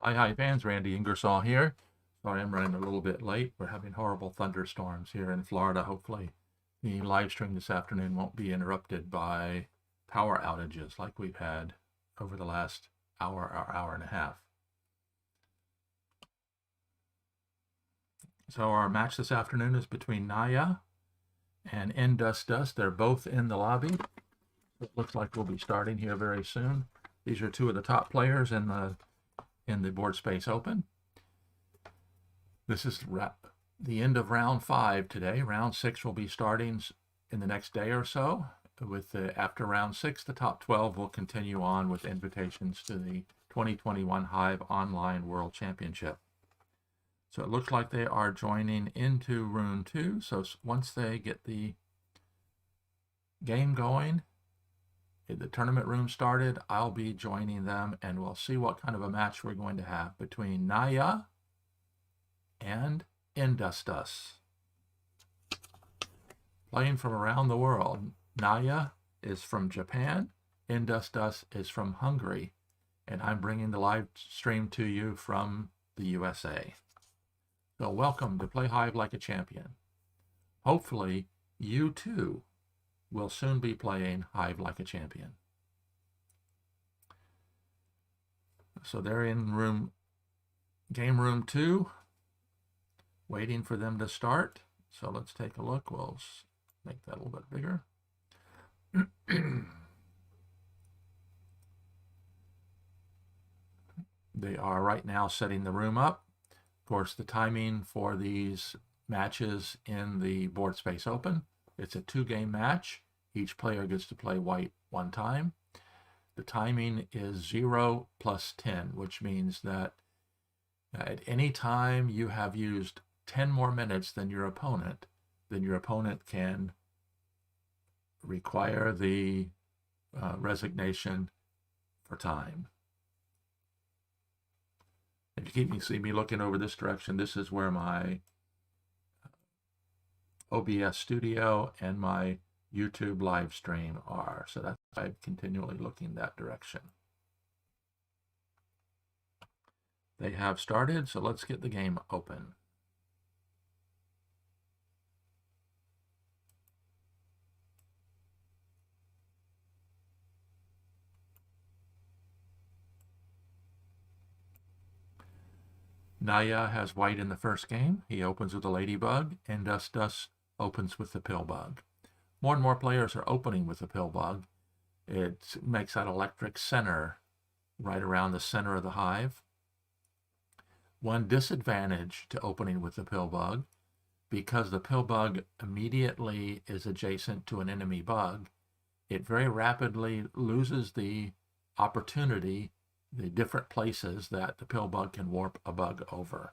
Hi, hi fans, Randy Ingersoll here. Sorry I'm running a little bit late. We're having horrible thunderstorms here in Florida. Hopefully the live stream this afternoon won't be interrupted by power outages like we've had over the last hour or hour and a half. So our match this afternoon is between Naya and Dust. They're both in the lobby. It looks like we'll be starting here very soon. These are two of the top players in the BoardSpace Open. This is the end of round 5 today. Round 6 will be starting in the next day or so. After round 6, the top 12 will continue on with invitations to the 2021 Hive Online World Championship. So it looks like they are joining into room 2. So once they get the game going, the tournament room started, I'll be joining them, and we'll see what kind of a match we're going to have between Naya and Dust. Playing from around the world. Naya is from Japan, Dust is from Hungary, and I'm bringing the live stream to you from the USA. So welcome to Play Hive Like a Champion. Hopefully you too will soon be playing Hive Like a Champion. So they're in game room 2, waiting for them to start. So let's take a look. We'll make that a little bit bigger. They are right now setting the room up. Of course, the timing for these matches in the BoardSpace Open, it's a 2-game match. Each player gets to play white 1 time. The timing is 0 + 10, which means that at any time you have used 10 more minutes than your opponent, then your opponent can require the resignation for time. If you see me looking over this direction, this is where my OBS studio and my YouTube live stream are. So that's why I'm continually looking that direction. They have started, so let's get the game open. Naya has white in the first game. He opens with a ladybug, and Dust opens with the pillbug. More and more players are opening with the pillbug. It makes that electric center right around the center of the hive. One disadvantage to opening with the pillbug, because the pillbug immediately is adjacent to an enemy bug, it very rapidly loses the opportunity, the different places that the pillbug can warp a bug over.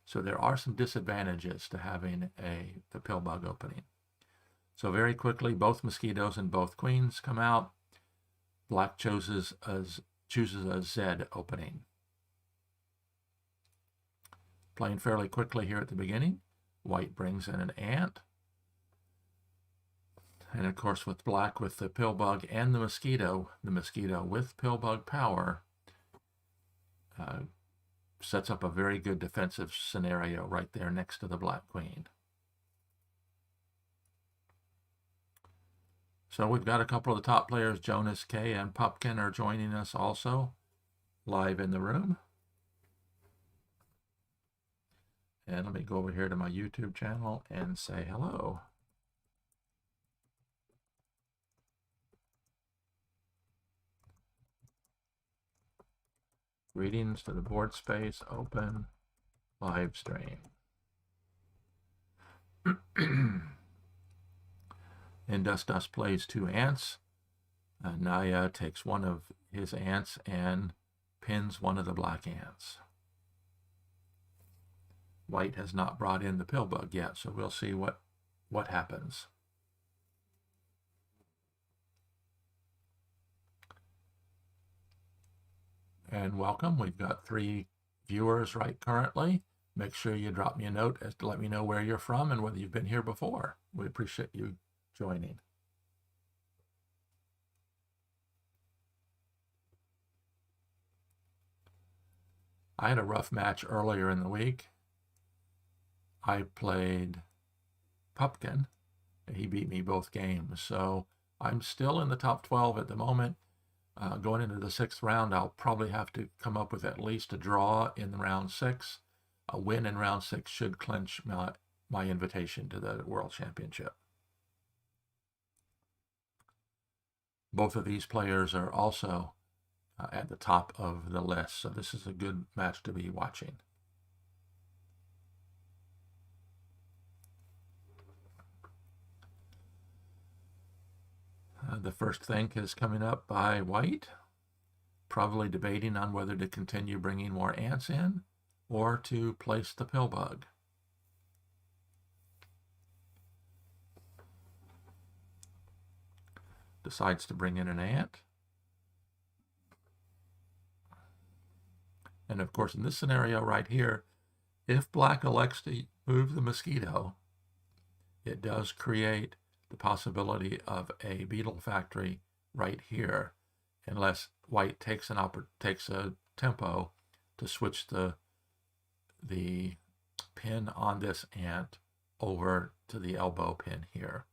So there are some disadvantages to having the pillbug opening. So very quickly, both mosquitoes and both queens come out. Black chooses a Z opening. Playing fairly quickly here at the beginning. White brings in an ant. And of course with black, with the pillbug and the mosquito with pillbug power sets up a very good defensive scenario right there next to the black queen. So we've got a couple of the top players, Jonas K and Pupkin, are joining us also live in the room. And let me go over here to my YouTube channel and say hello. Greetings to the BoardSpace Open live stream. And Dust plays 2 ants. Naya takes one of his ants and pins one of the black ants. White has not brought in the pillbug yet, so we'll see what happens. And welcome. We've got 3 viewers right currently. Make sure you drop me a note as to let me know where you're from and whether you've been here before. We appreciate you joining. I had a rough match earlier in the week. I played Pumpkin. He beat me both games. So I'm still in the top 12 at the moment. Going into the 6th round, I'll probably have to come up with at least a draw in round 6. A win in round 6 should clinch my invitation to the World Championship. Both of these players are also at the top of the list, so this is a good match to be watching. The first think is coming up by White, probably debating on whether to continue bringing more ants in or to place the pill bug. Decides to bring in an ant. And of course, in this scenario right here, if Black elects to move the mosquito, it does create the possibility of a beetle factory right here, unless White takes a tempo to switch the pin on this ant over to the elbow pin here.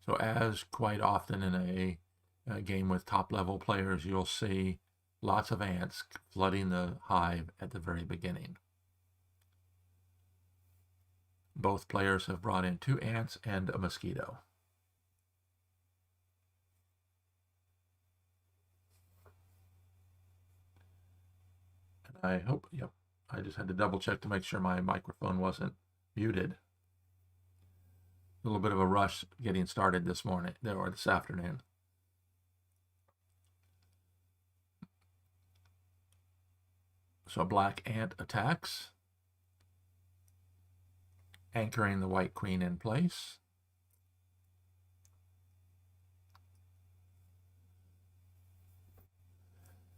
So as quite often in a game with top level players, you'll see lots of ants flooding the hive at the very beginning. Both players have brought in 2 ants and a mosquito. And I hope, yep, I just had to double check to make sure my microphone wasn't muted. A little bit of a rush getting started this morning, or this afternoon. So Black ant attacks, anchoring the white queen in place.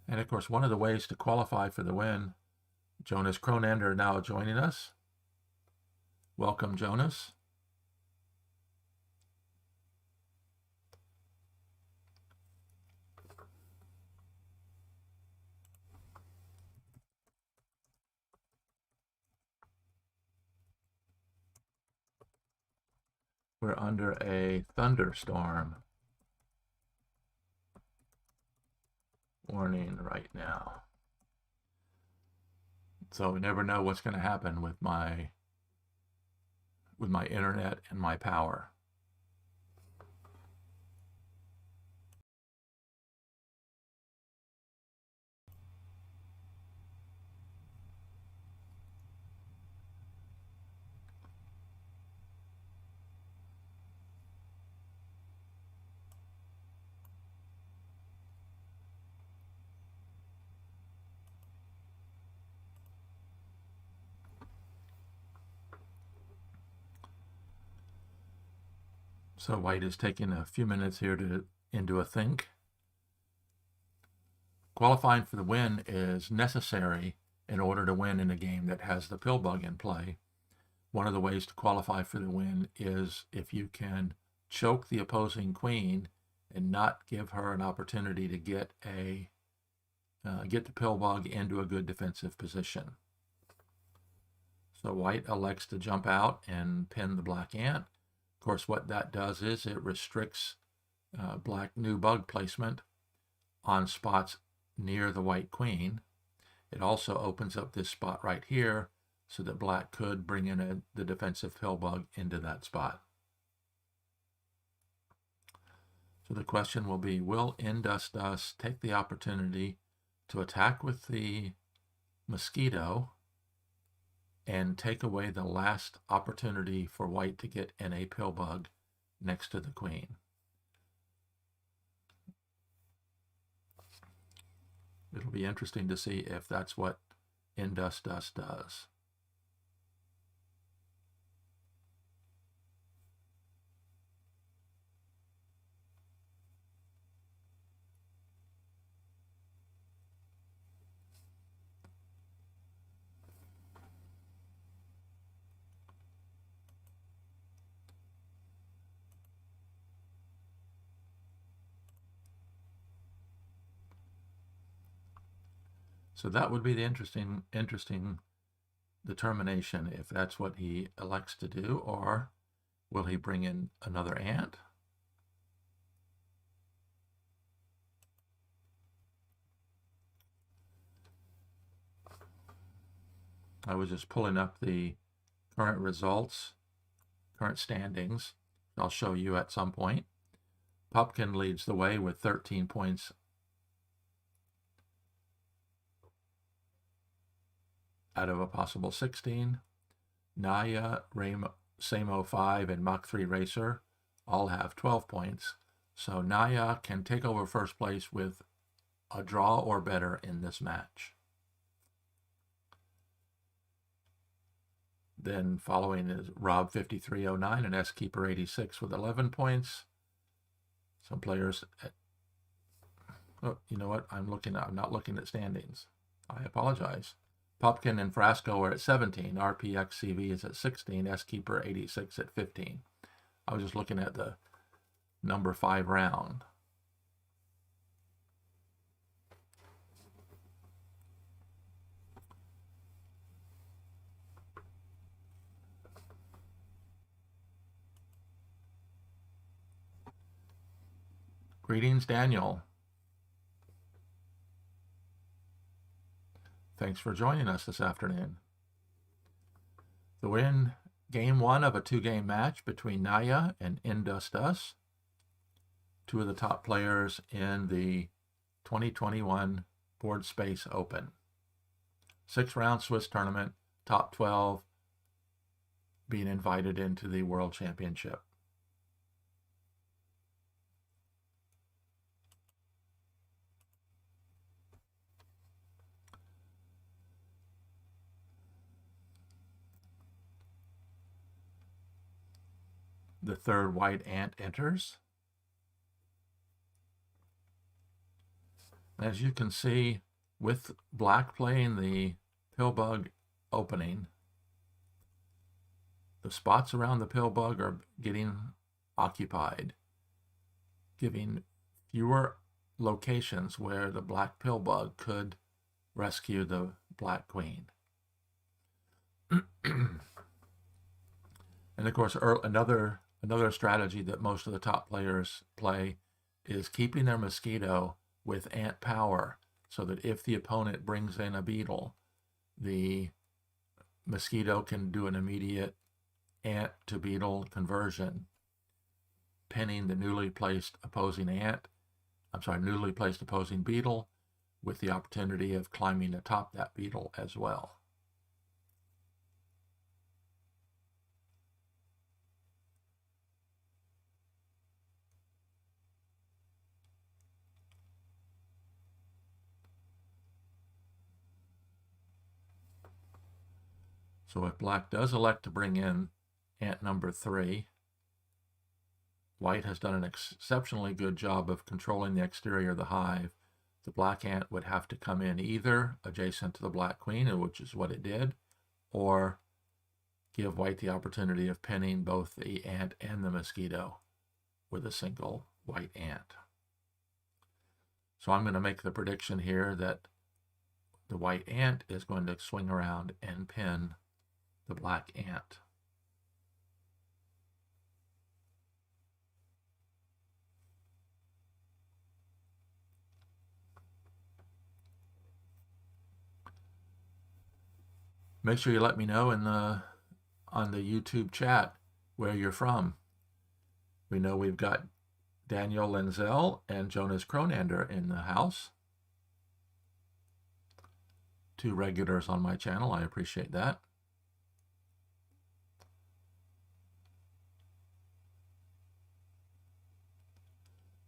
And of course, one of the ways to qualify for the win, Jonas Kronander now joining us. Welcome, Jonas. We're under a thunderstorm warning right now. So we never know what's going to happen with my internet and my power. So White is taking a few minutes here into a think. Qualifying for the win is necessary in order to win in a game that has the pill bug in play. One of the ways to qualify for the win is if you can choke the opposing queen and not give her an opportunity to get the pill bug into a good defensive position. So White elects to jump out and pin the black ant. Of course, what that does is it restricts Black new bug placement on spots near the white queen. It also opens up this spot right here so that Black could bring in the defensive pill bug into that spot. So the question will be, will Indus take the opportunity to attack with the mosquito and take away the last opportunity for White to get in a pill bug next to the queen? It'll be interesting to see if that's what Indus does. So that would be the interesting determination, if that's what he elects to do, or will he bring in another ant? I was just pulling up the current results, current standings. I'll show you at some point. Pumpkin leads the way with 13 points out of a possible 16. Naya, Samo 5, and Mach 3 Racer all have 12 points. So Naya can take over first place with a draw or better in this match. Then following is Rob 5309 and S Keeper 86 with 11 points. Some players oh, you know what? I'm not looking at standings. I apologize. Pumpkin and Frasco are at 17. RPXCV is at 16. S Keeper 86 at 15. I was just looking at the number 5 round. Greetings, Daniel. Thanks for joining us this afternoon. So we're in game 1 of a 2-game match between Naya and Industus, 2 of the top players in the 2021 BoardSpace Open. 6-round Swiss tournament, top 12 being invited into the World Championship. The third white ant enters. As you can see, with black playing the pillbug opening, the spots around the pillbug are getting occupied, giving fewer locations where the black pillbug could rescue the black queen. And of course, another strategy that most of the top players play is keeping their mosquito with ant power, so that if the opponent brings in a beetle, the mosquito can do an immediate ant to beetle conversion, pinning the newly placed opposing beetle, with the opportunity of climbing atop that beetle as well. So if black does elect to bring in ant number 3, white has done an exceptionally good job of controlling the exterior of the hive. The black ant would have to come in either adjacent to the black queen, which is what it did, or give white the opportunity of pinning both the ant and the mosquito with a single white ant. So I'm going to make the prediction here that the white ant is going to swing around and pin the black ant. Make sure you let me know on the YouTube chat where you're from. We know we've got Daniel Lenzel and Jonas Kronander in the house. 2 regulars on my channel. I appreciate that.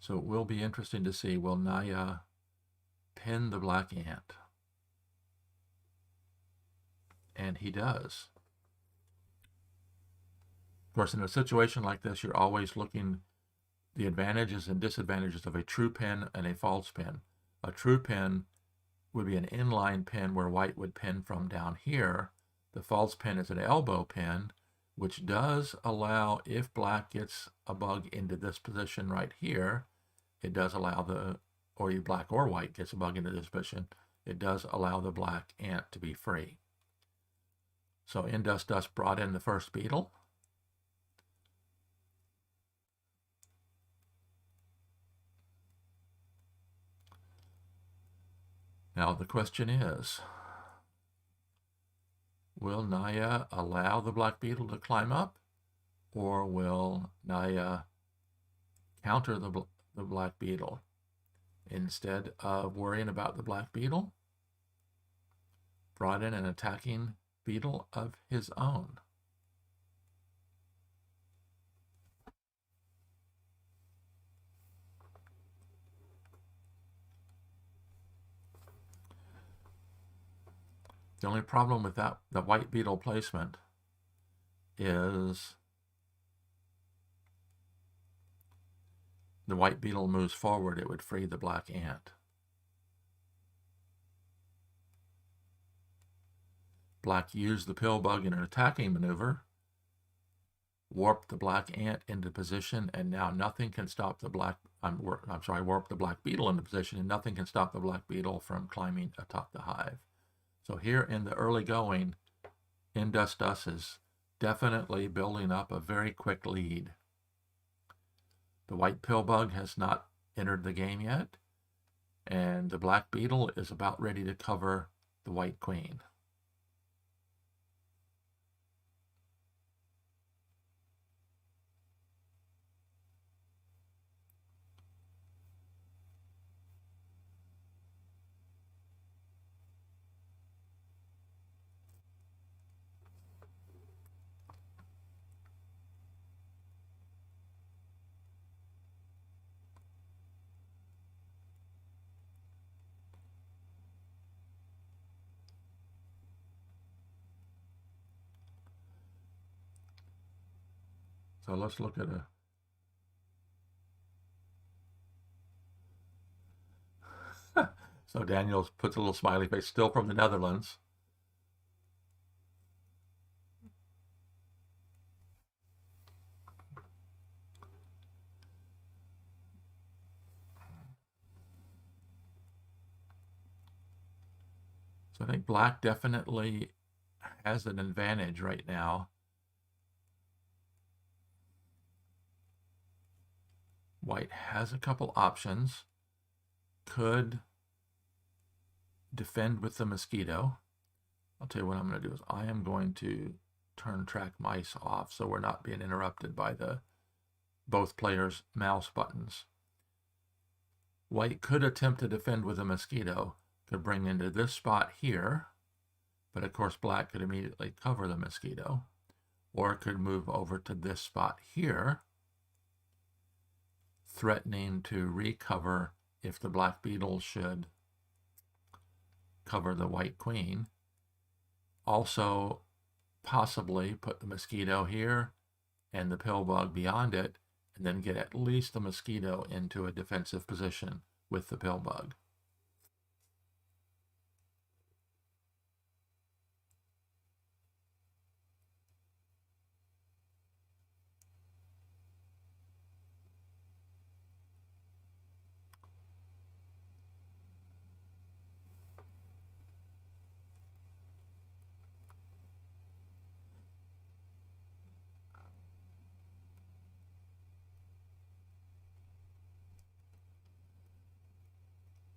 So it will be interesting to see, will Naya pin the black ant? And he does. Of course, in a situation like this, you're always looking the advantages and disadvantages of a true pin and a false pin. A true pin would be an inline pin where white would pin from down here. The false pin is an elbow pin, which does allow, if black gets a bug into this position right here, it does allow black or white gets a bug into this position, it does allow the black ant to be free. So Dust brought in the first beetle. Now the question is, will Naya allow the black beetle to climb up, or will Naya counter the black beetle? Instead of worrying about the black beetle, brought in an attacking beetle of his own. The only problem with that, the white beetle placement, is the white beetle moves forward, it would free the black ant. Black used the pill bug in an attacking maneuver, warped the black ant into position, and now nothing can stop the warped the black beetle into position, and nothing can stop the black beetle from climbing atop the hive. So here in the early going, Dust is definitely building up a very quick lead. The white pill bug has not entered the game yet, and the black beetle is about ready to cover the white queen. So let's look at so Daniel puts a little smiley face, still from the Netherlands. So I think black definitely has an advantage right now. White has a couple options. Could defend with the mosquito. I'll tell you what I'm going to do is I am going to turn track mice off so we're not being interrupted by both players' mouse buttons. White could attempt to defend with a mosquito, could bring into this spot here, but of course black could immediately cover the mosquito, or could move over to this spot here, threatening to recover if the black beetle should cover the white queen. Also possibly put the mosquito here and the pill bug beyond it, and then get at least the mosquito into a defensive position with the pill bug.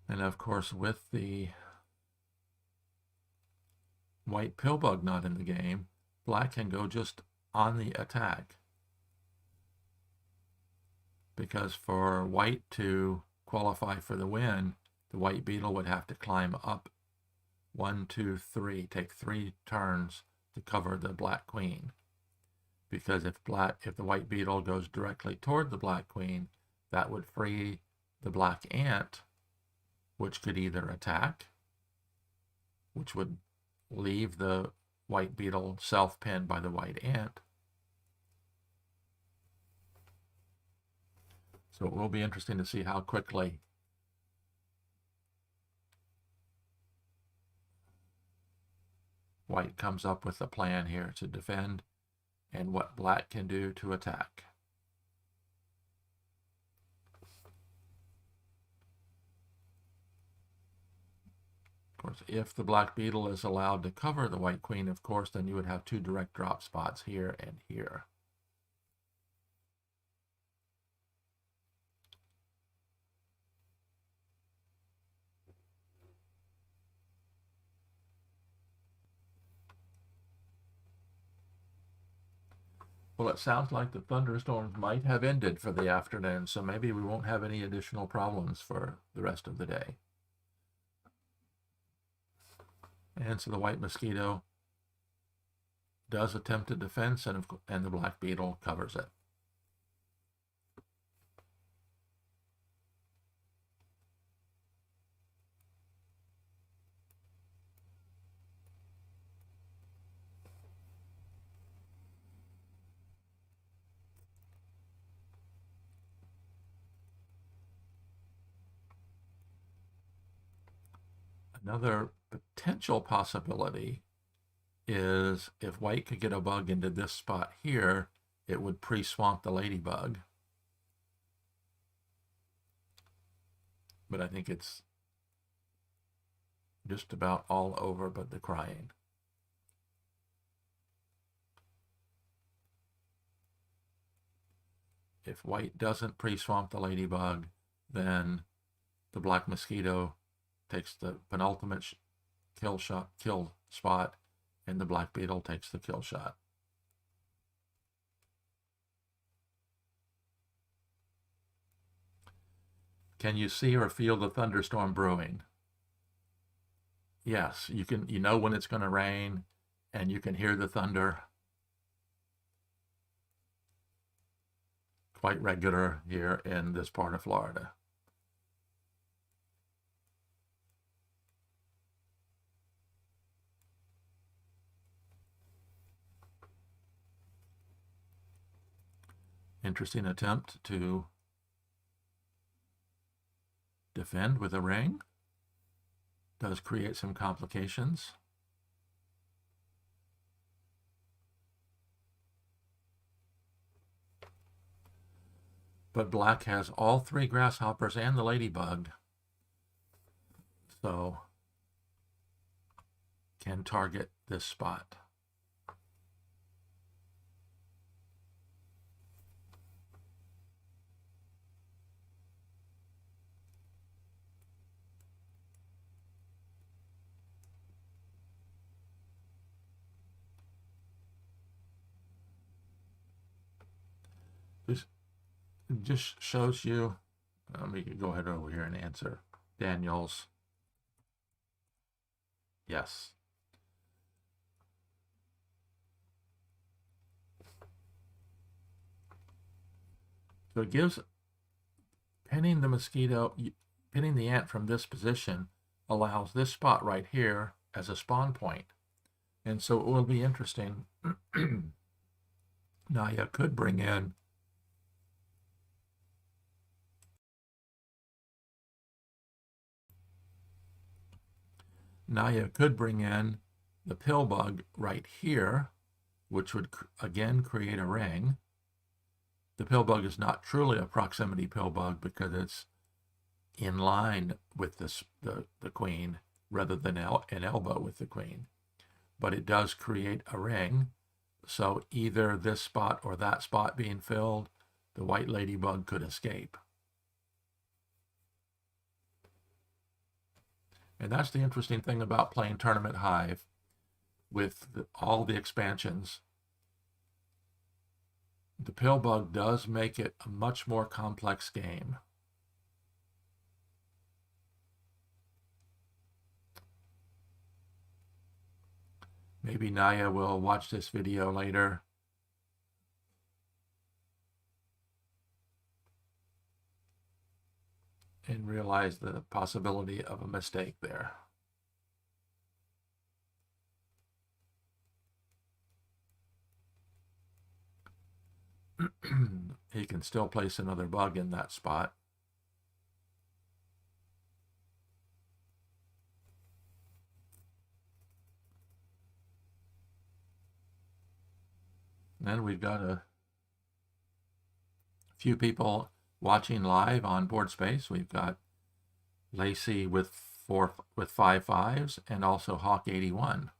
And of course, with the white pill bug not in the game, black can go just on the attack. Because for white to qualify for the win, the white beetle would have to climb up 1, 2, 3, take 3 turns to cover the black queen. Because if the white beetle goes directly toward the black queen, that would free the black ant, which could either attack, which would leave the white beetle self-pinned by the white ant. So it will be interesting to see how quickly white comes up with a plan here to defend and what black can do to attack. course, if the black beetle is allowed to cover the white queen, of course, then you would have two direct drop spots here and here. Well, it sounds like the thunderstorms might have ended for the afternoon, so maybe we won't have any additional problems for the rest of the day. And so the white mosquito does attempt a defense, and the black beetle covers it. Another potential possibility is if white could get a bug into this spot here, it would pre-swamp the ladybug. But I think it's just about all over but the crying. If white doesn't pre-swamp the ladybug, then the black mosquito takes the penultimate kill spot, and the black beetle takes the kill shot. Can you see or feel the thunderstorm brewing? Yes, you can. You know when it's going to rain, and you can hear the thunder. Quite regular here in this part of Florida. Interesting attempt to defend with a ring. Does create some complications. But black has all three grasshoppers and the ladybug, so can target this spot. This just shows you, let me go ahead over here and answer Daniel's. Yes. So it gives, pinning the mosquito, pinning the ant from this position allows this spot right here as a spawn point. And so it will be interesting. Naya could bring in the pill bug right here, which would again create a ring. The pill bug is not truly a proximity pill bug because it's in line with the queen rather than an elbow with the queen. But it does create a ring. So either this spot or that spot being filled, the white ladybug could escape. And that's the interesting thing about playing Tournament Hive with all the expansions. The pill bug does make it a much more complex game. Maybe Naya will watch this video later and realize the possibility of a mistake there. He can still place another bug in that spot. Then we've got a few people watching live on BoardSpace. We've got Lacey with with 5/5s and also Hawk 81.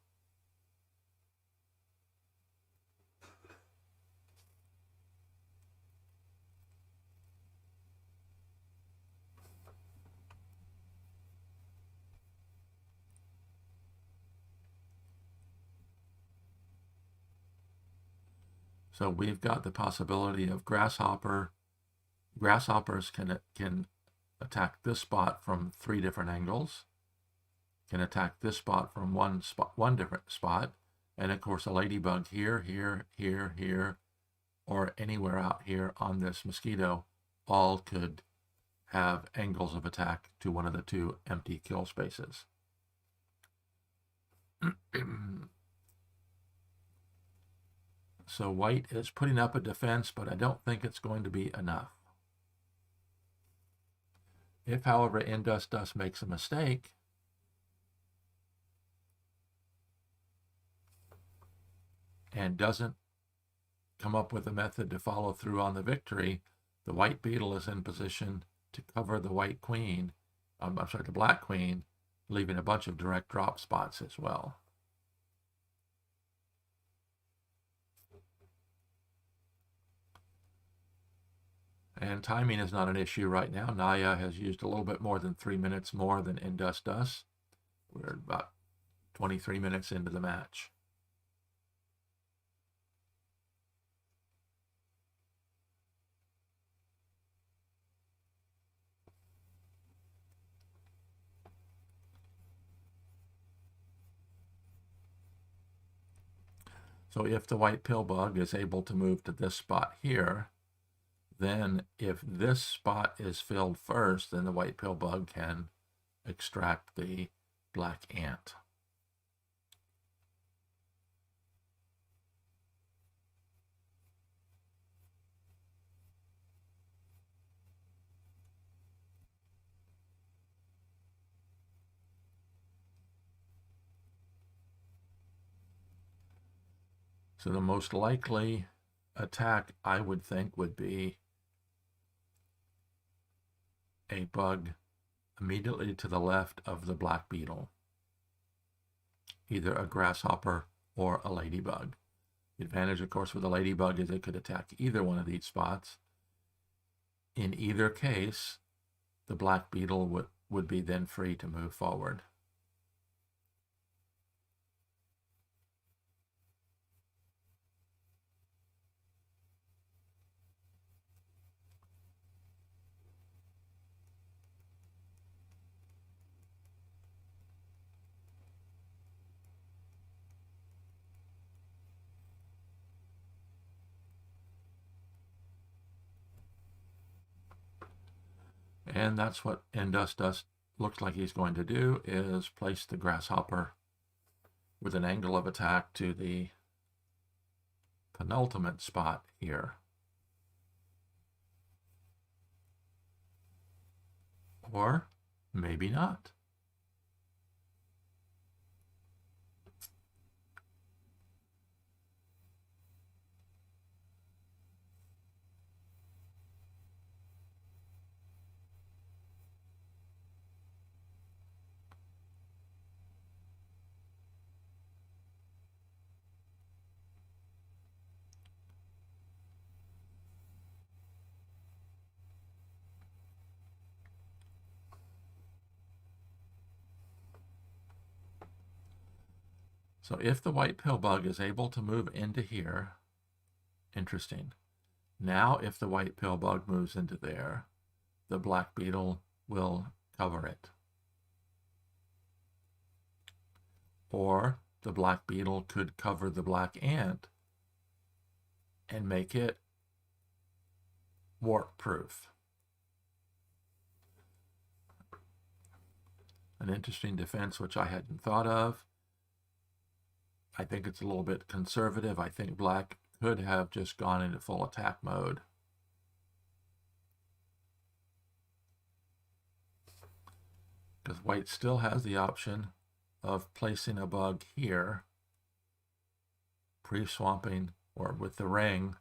So we've got the possibility of grasshopper. Grasshoppers can attack this spot from 3 different angles, can attack this spot from one different spot, and of course a ladybug here, here, here, here, or anywhere out here on this mosquito, all could have angles of attack to one of the 2 empty kill spaces. So white is putting up a defense, but I don't think it's going to be enough. If, however, Indust makes a mistake, and doesn't come up with a method to follow through on the victory, the white beetle is in position to cover the white queen, the black queen, leaving a bunch of direct drop spots as well. And timing is not an issue right now. Naya has used a little bit more than 3 minutes more than Indust does. We're about 23 minutes into the match. So if the white pillbug is able to move to this spot here, then if this spot is filled first, then the white pillbug can extract the black ant. So the most likely attack, I would think, would be a bug immediately to the left of the black beetle, either a grasshopper or a ladybug. The advantage, of course, with a ladybug is it could attack either one of these spots. In either case, the black beetle would be then free to move forward. And that's what Indust looks like he's going to do, is place the grasshopper with an angle of attack to the penultimate spot here. Or maybe not. So if the white pillbug is able to move into here, interesting. Now if the white pillbug moves into there, the black beetle will cover it. Or the black beetle could cover the black ant and make it warp proof. An interesting defense which I hadn't thought of. I think it's a little bit conservative. I think black could have just gone into full attack mode. Because white still has the option of placing a bug here, pre-swamping, or with the ring,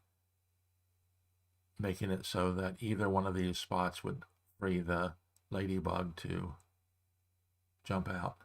making it so that either one of these spots would free the ladybug to jump out.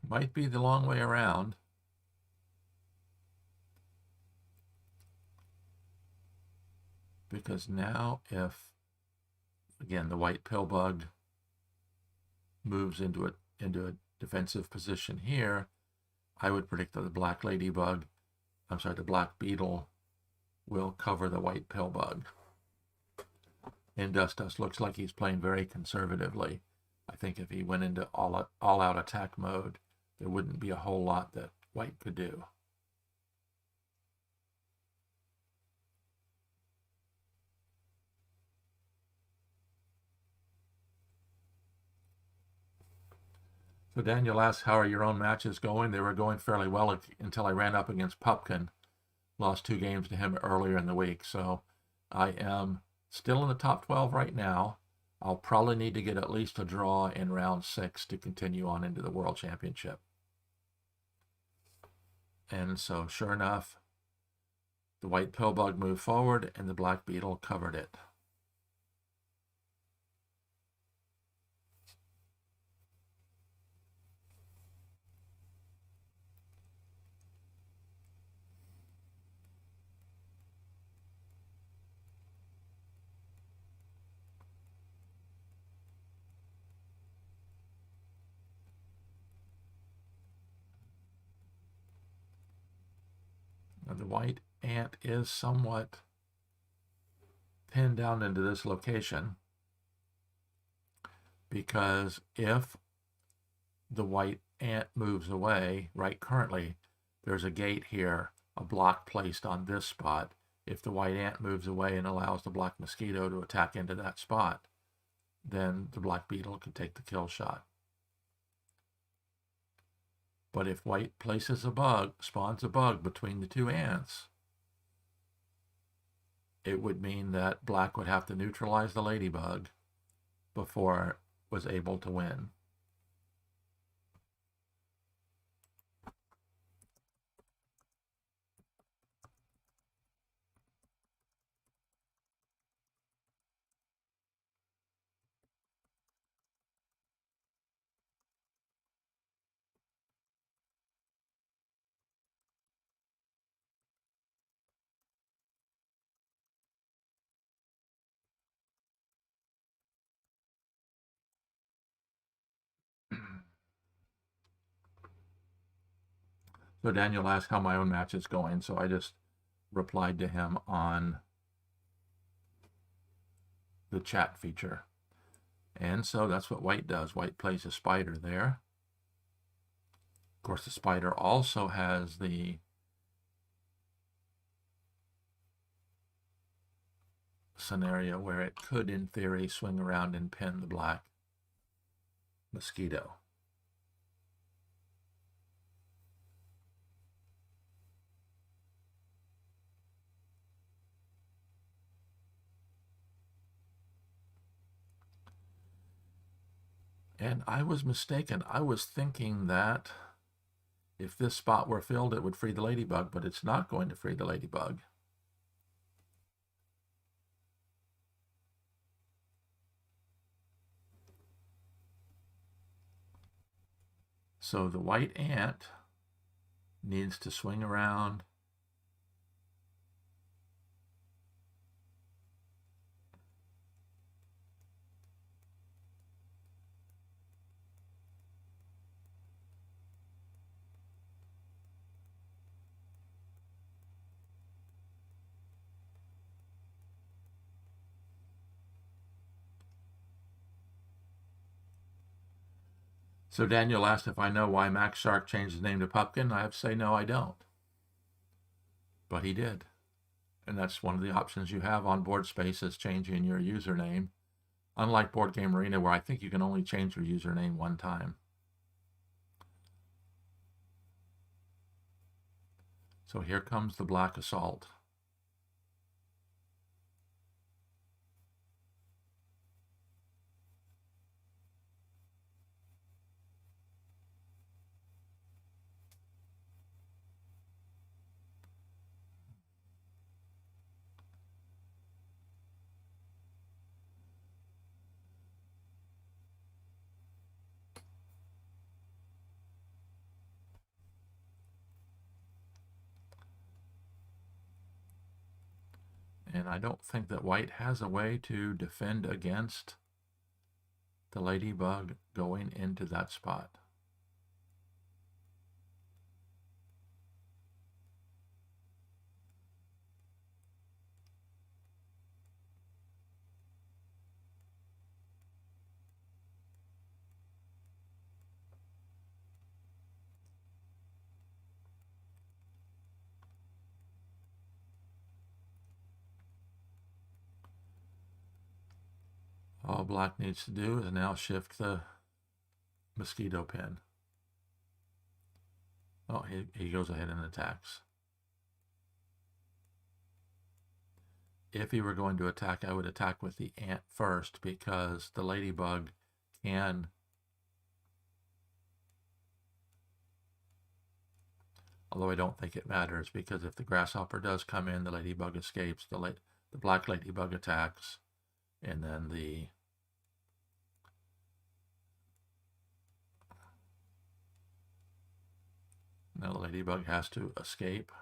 Might be the long way around. Because now if, again, the white pill bug moves into a defensive position here, I would predict that the black the black beetle will cover the white pill bug. And Dust looks like he's playing very conservatively. I think if he went into all-out attack mode, there wouldn't be a whole lot that white could do. So Daniel asks, how are your own matches going? They were going fairly well until I ran up against Pupkin. Lost 2 games to him earlier in the week. So I am still in the top 12 right now. I'll probably need to get at least a draw in round 6 to continue on into the World Championship. And so sure enough, the white pill bug moved forward and the black beetle covered it. Now the white ant is somewhat pinned down into this location, because if the white ant moves away, right, currently there's a gate here, a block placed on this spot. If the white ant moves away and allows the black mosquito to attack into that spot, then the black beetle can take the kill shot. But if white places a bug, spawns a bug between the 2 ants, it would mean that black would have to neutralize the ladybug before it was able to win. So Daniel asked how my own match is going, so I just replied to him on the chat feature. And so that's what white does. White plays a spider there. Of course, the spider also has the scenario where it could, in theory, swing around and pin the black mosquito. And I was mistaken. I was thinking that if this spot were filled, it would free the ladybug, but it's not going to free the ladybug. So the white ant needs to swing around So Daniel asked if I know why Max Shark changed his name to Pupkin. I have to say no, I don't. But he did. And that's one of the options you have on BoardSpace is changing your username. Unlike Board Game Arena, where I think you can only change your username one time. So here comes the Black Assault. And I don't think that white has a way to defend against the ladybug going into that spot. All black needs to do is now shift the mosquito pin. Oh, he goes ahead and attacks. If he were going to attack, I would attack with the ant first, because the ladybug can although I don't think it matters, because if the grasshopper does come in, the ladybug escapes, the black ladybug attacks, and then now the ladybug has to escape.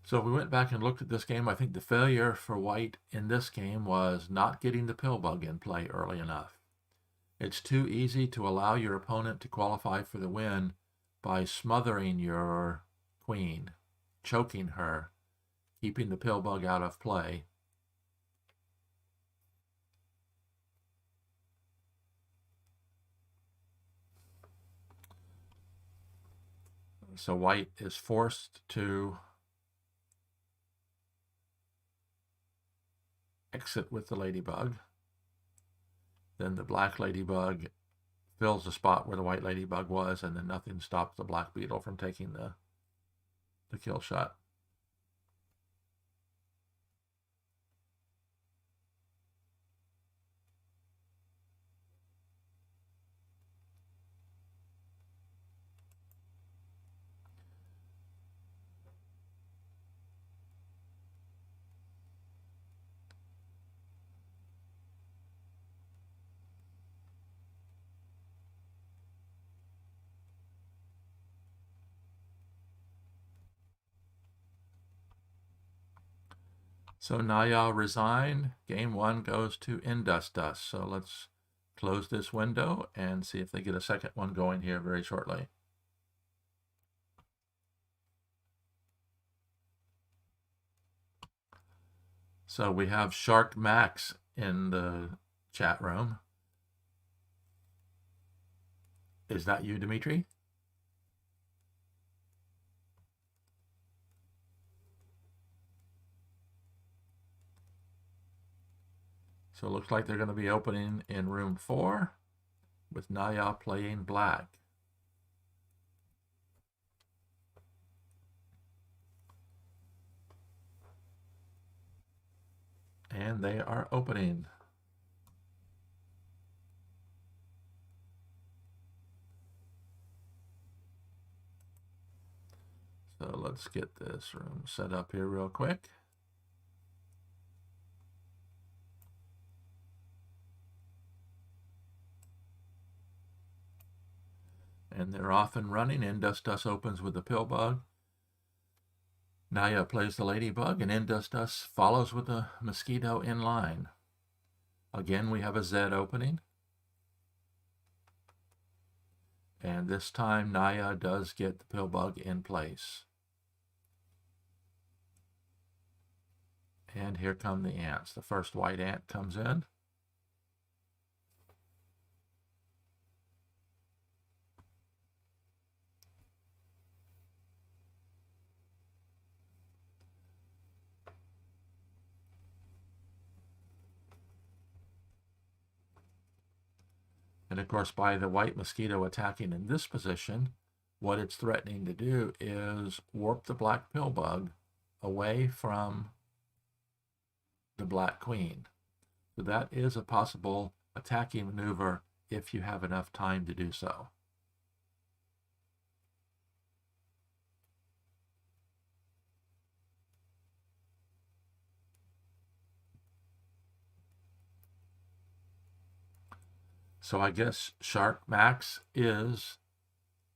So if we went back and looked at this game, I think the failure for white in this game was not getting the pill bug in play early enough. It's too easy to allow your opponent to qualify for the win by smothering your queen, choking her, keeping the pill bug out of play. So white is forced to exit with the ladybug. Then the black ladybug fills the spot where the white ladybug was, and then nothing stops the black beetle from taking the kill shot. So Naya resigned. Game 1 goes to Indus. So let's close this window and see if they get a second one going here very shortly. So we have Shark Max in the chat room. Is that you, Dimitri? So it looks like they're going to be opening in room 4 with Naya playing black. And they are opening. So let's get this room set up here real quick. And they're off and running. Indus opens with the pill bug. Naya plays the ladybug, and Indus follows with the mosquito in line. Again, we have a Z opening. And this time, Naya does get the pill bug in place. And here come the ants. The first white ant comes in. And of course, by the white mosquito attacking in this position, what it's threatening to do is warp the black pill bug away from the black queen. So that is a possible attacking maneuver if you have enough time to do so. So I guess Shark Max is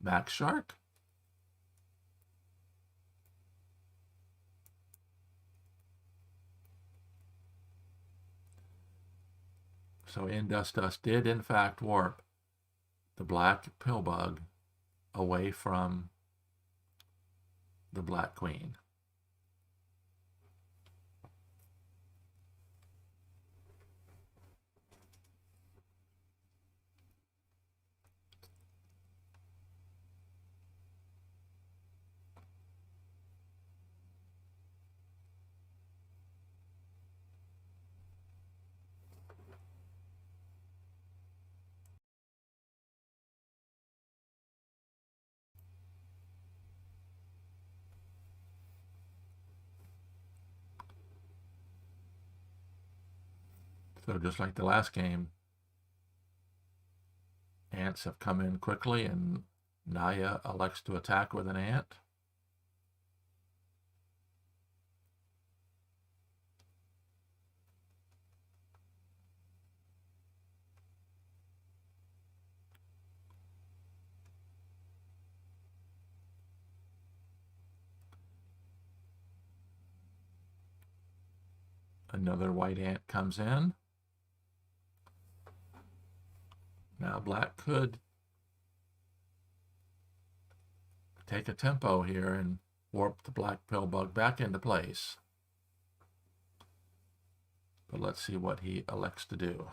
Max Shark? So Dust did in fact warp the black pill bug away from the black queen. So just like the last game, ants have come in quickly and Naya elects to attack with an ant. Another white ant comes in. Now black could take a tempo here and warp the black pill bug back into place. But let's see what he elects to do.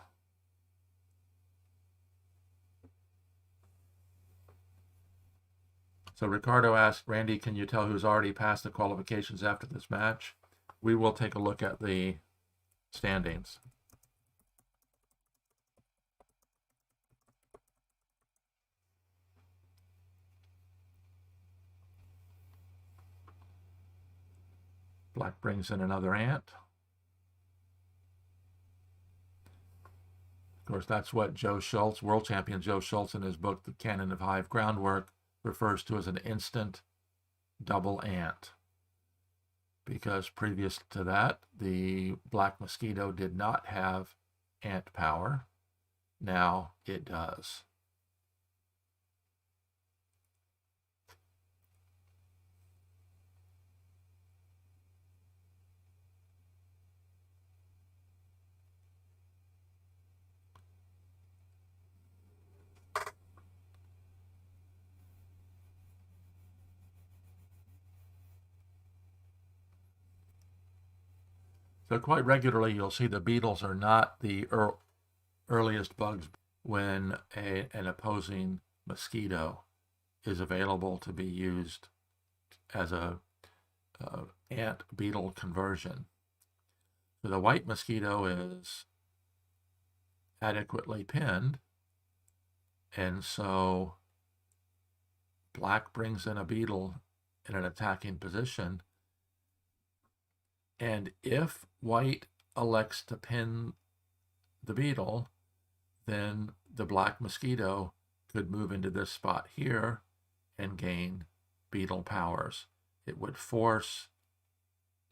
So Ricardo asked, Randy, can you tell who's already passed the qualifications after this match? We will take a look at the standings. Black brings in another ant. Of course, that's what Joe Schultz, world champion Joe Schultz, in his book, The Canon of Hive Groundwork, refers to as an instant double ant. Because previous to that, the black mosquito did not have ant power. Now it does. So quite regularly, you'll see the beetles are not the earliest bugs when an opposing mosquito is available to be used as a ant beetle conversion. So the white mosquito is adequately pinned, and so black brings in a beetle in an attacking position. And if white elects to pin the beetle, then the black mosquito could move into this spot here and gain beetle powers. It would force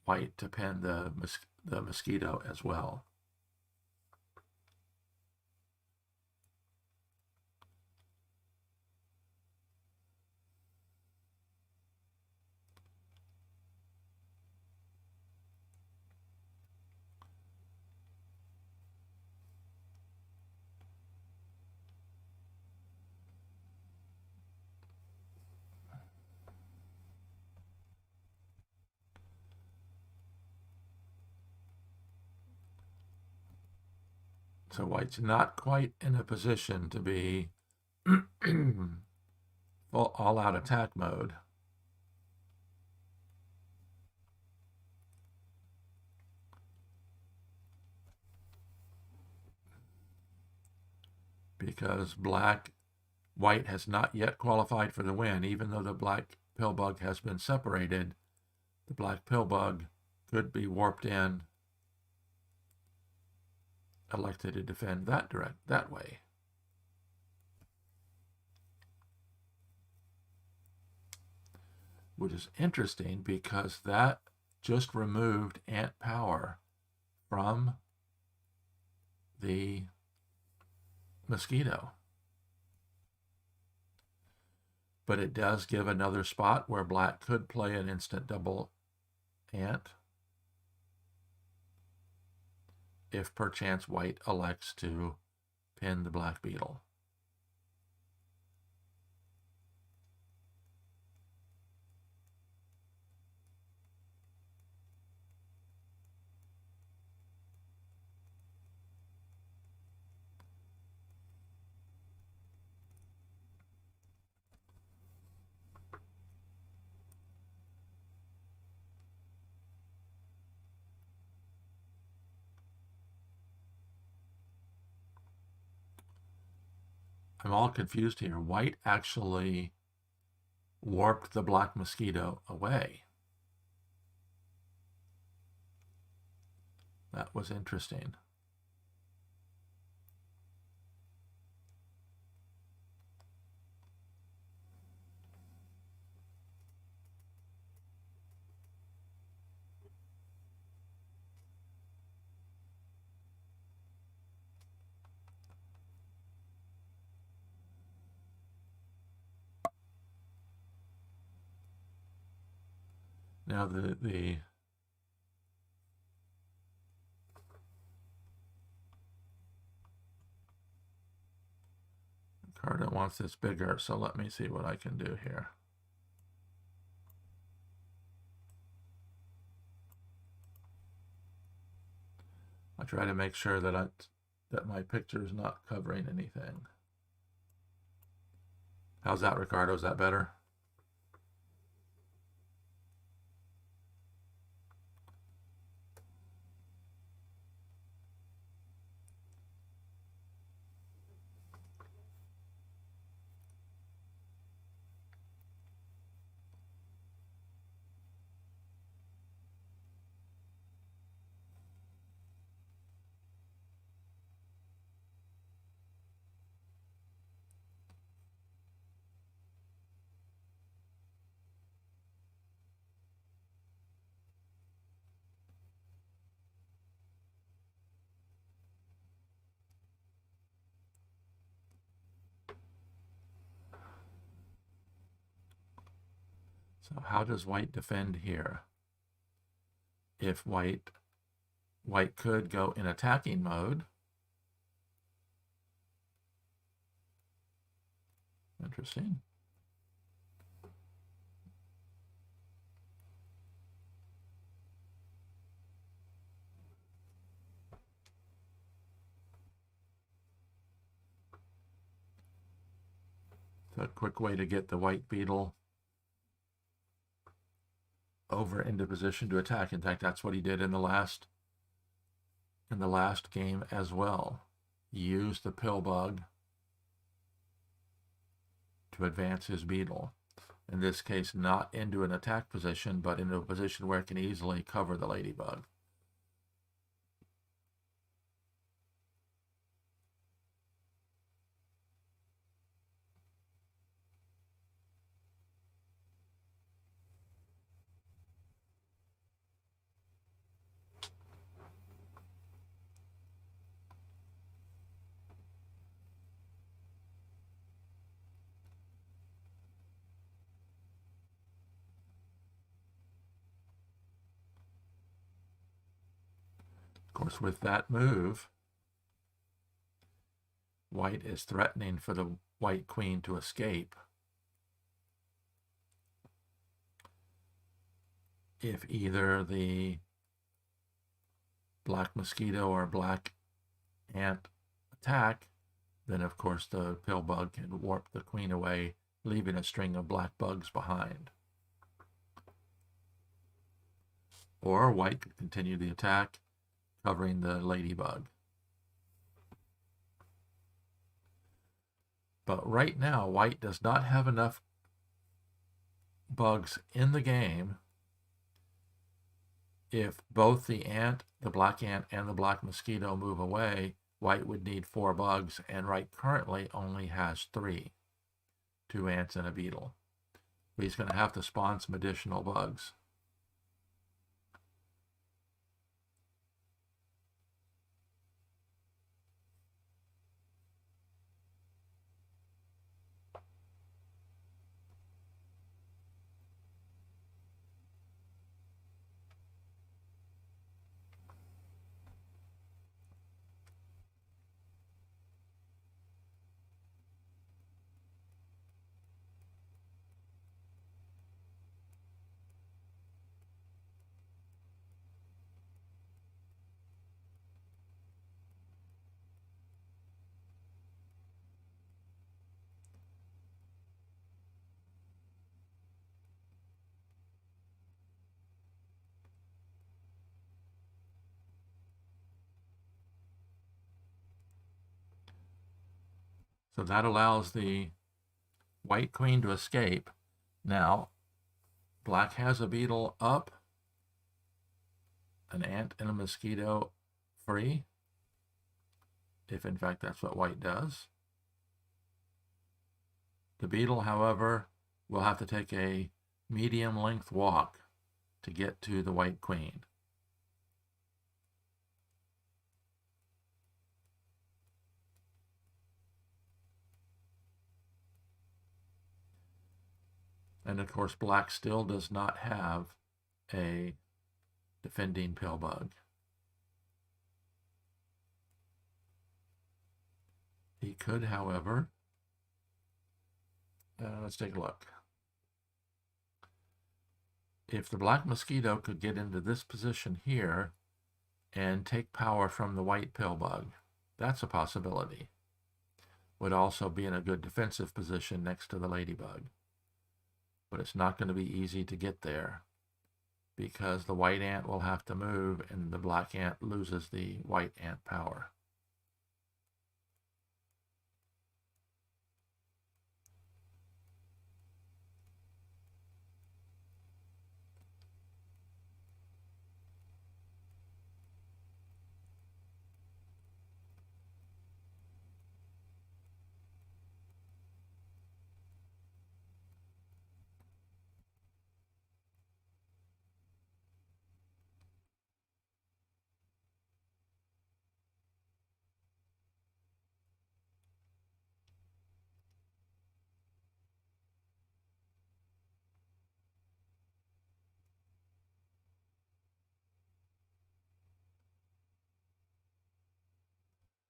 white to pin the mosquito as well. So white's not quite in a position to be all-out attack mode. Because white has not yet qualified for the win, even though the black pill bug has been separated. The black pill bug could be warped in, elected to defend that way. Which is interesting because that just removed ant power from the mosquito. But it does give another spot where black could play an instant double ant if perchance white elects to pin the black beetle. I'm all confused here. White actually warped the black mosquito away. That was interesting. Now the card wants this bigger, so let me see what I can do here. I try to make sure that my picture is not covering anything. How's that, Ricardo? Is that better? So how does white defend here? If white could go in attacking mode. Interesting. It's a quick way to get the white beetle over into position to attack. In fact, that's what he did in the last game as well. He used the pill bug to advance his beetle. In this case, not into an attack position, but into a position where it can easily cover the ladybug. Of course, with that move, white is threatening for the white queen to escape. If either the black mosquito or black ant attack, then of course the pill bug can warp the queen away, leaving a string of black bugs behind. Or white could continue the attack, covering the ladybug. But right now, white does not have enough bugs in the game. If both the ant, the black ant, and the black mosquito move away, white would need 4 bugs, and white currently only has 3. 2 ants and a beetle. But he's going to have to spawn some additional bugs. So that allows the white queen to escape. Now, black has a beetle up, an ant and a mosquito free, if in fact that's what white does. The beetle, however, will have to take a medium length walk to get to the white queen. And of course, black still does not have a defending pill bug. He could, however, let's take a look. If the black mosquito could get into this position here and take power from the white pill bug, that's a possibility. Would also be in a good defensive position next to the ladybug. But it's not going to be easy to get there because the white ant will have to move and the black ant loses the white ant power.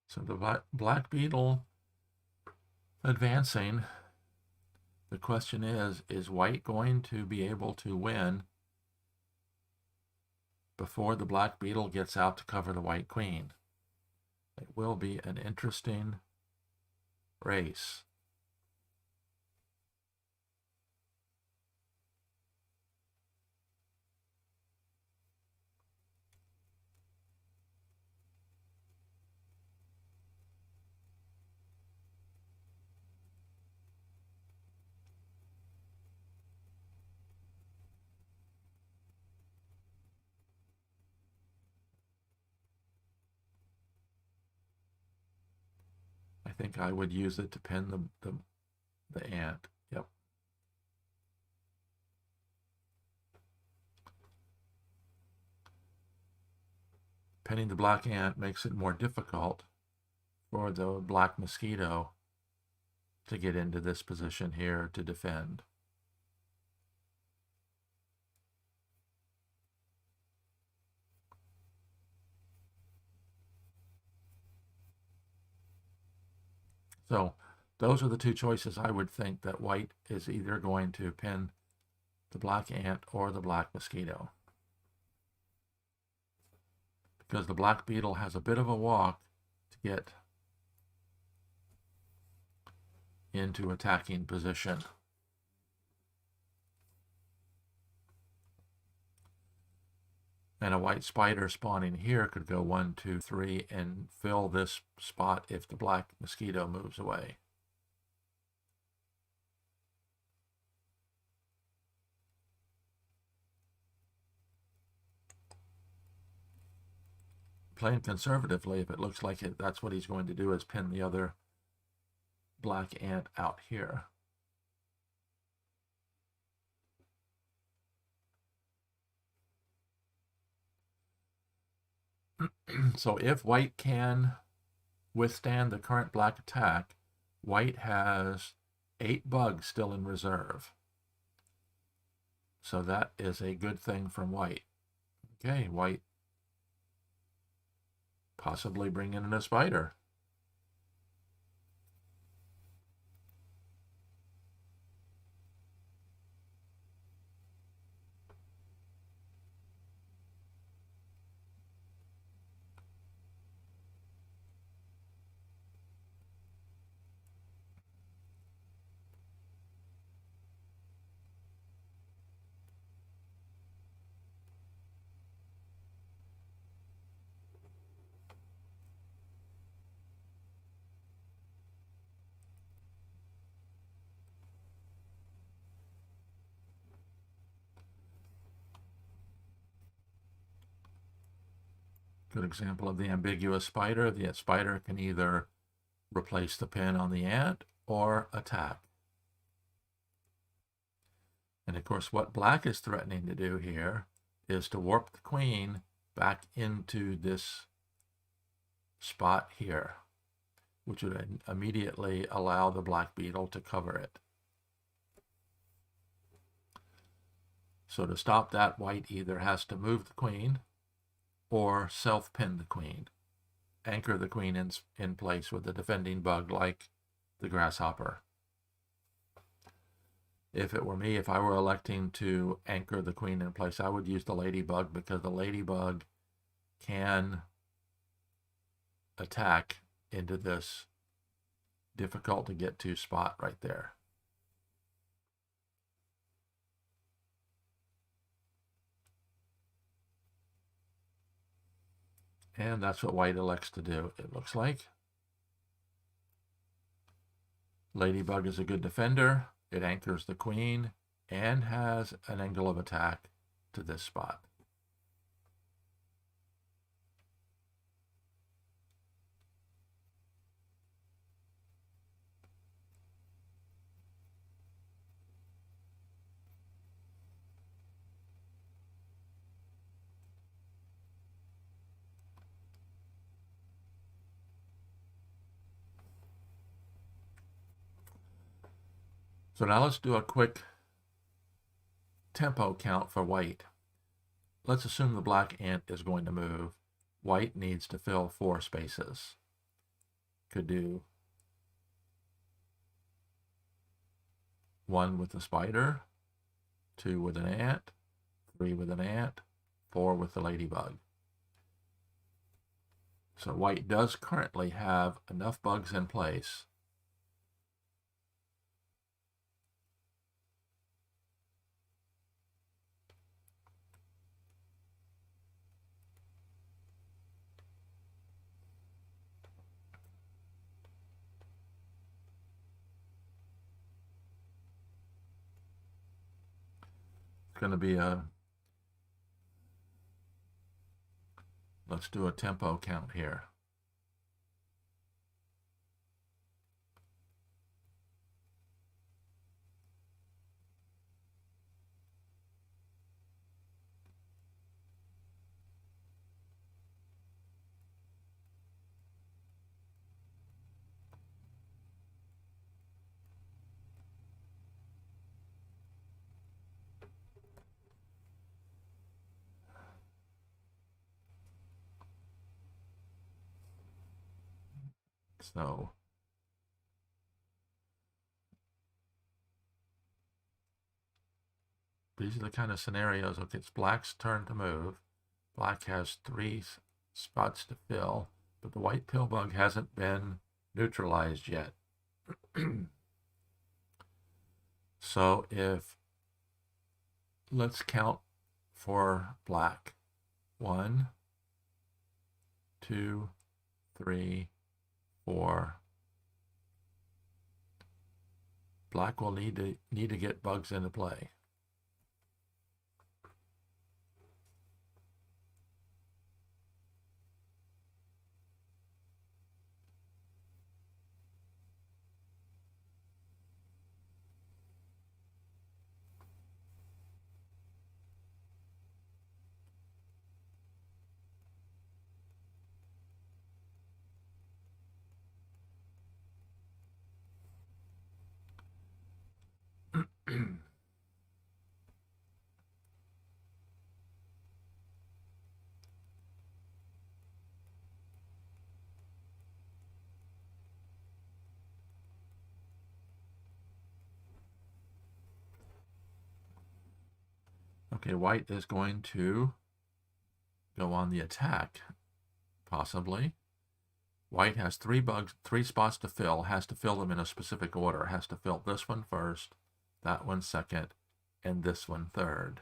So the black beetle advancing. The question is white going to be able to win before the black beetle gets out to cover the white queen? It will be an interesting race. I think I would use it to pin the ant. Yep. Pinning the black ant makes it more difficult for the black mosquito to get into this position here to defend. So those are the 2 choices I would think that white is either going to pin the black ant or the black mosquito. Because the black beetle has a bit of a walk to get into attacking position. And a white spider spawning here could go 1, 2, 3 and fill this spot if the black mosquito moves away. Playing conservatively, if it looks like that's what he's going to do, is pin the other black ant out here. So if white can withstand the current black attack, white has 8 bugs still in reserve. So that is a good thing from white. Okay, white possibly bringing in a spider. Good example of the ambiguous spider. The spider can either replace the pin on the ant or attack. And of course, what black is threatening to do here is to warp the queen back into this spot here, which would immediately allow the black beetle to cover it. So to stop that, white either has to move the queen or self-pin the queen, anchor the queen in place with a defending bug like the grasshopper. If it were me, if I were electing to anchor the queen in place, I would use the ladybug, because the ladybug can attack into this difficult to get to spot right there. And that's what white elects to do, it looks like. Ladybug is a good defender. It anchors the queen and has an angle of attack to this spot. So now let's do a quick tempo count for white. Let's assume the black ant is going to move. White needs to fill 4 spaces. Could do 1 with the spider, 2 with an ant, 3 with an ant, 4 with the ladybug. So white does currently have enough bugs in place going to be let's do a tempo count here. So these are the kind of scenarios. Okay, it's black's turn to move. Black has 3 spots to fill, but the white pill bug hasn't been neutralized yet. So if, let's count for black. 1, 2, 3, 4. Black will need to get bugs into play. Okay, white is going to go on the attack, possibly. White has 3 spots to fill, has to fill them in a specific order, has to fill this one first, that one second, and this one third.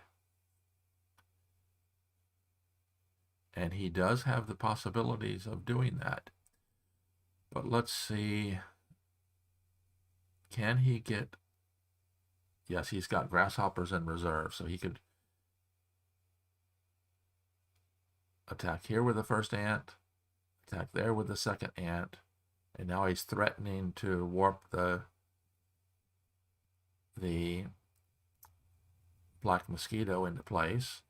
And he does have the possibilities of doing that. But let's see, can he get, yes, he's got grasshoppers in reserve, so he could attack here with the first ant, attack there with the second ant, and now he's threatening to warp the black mosquito into place.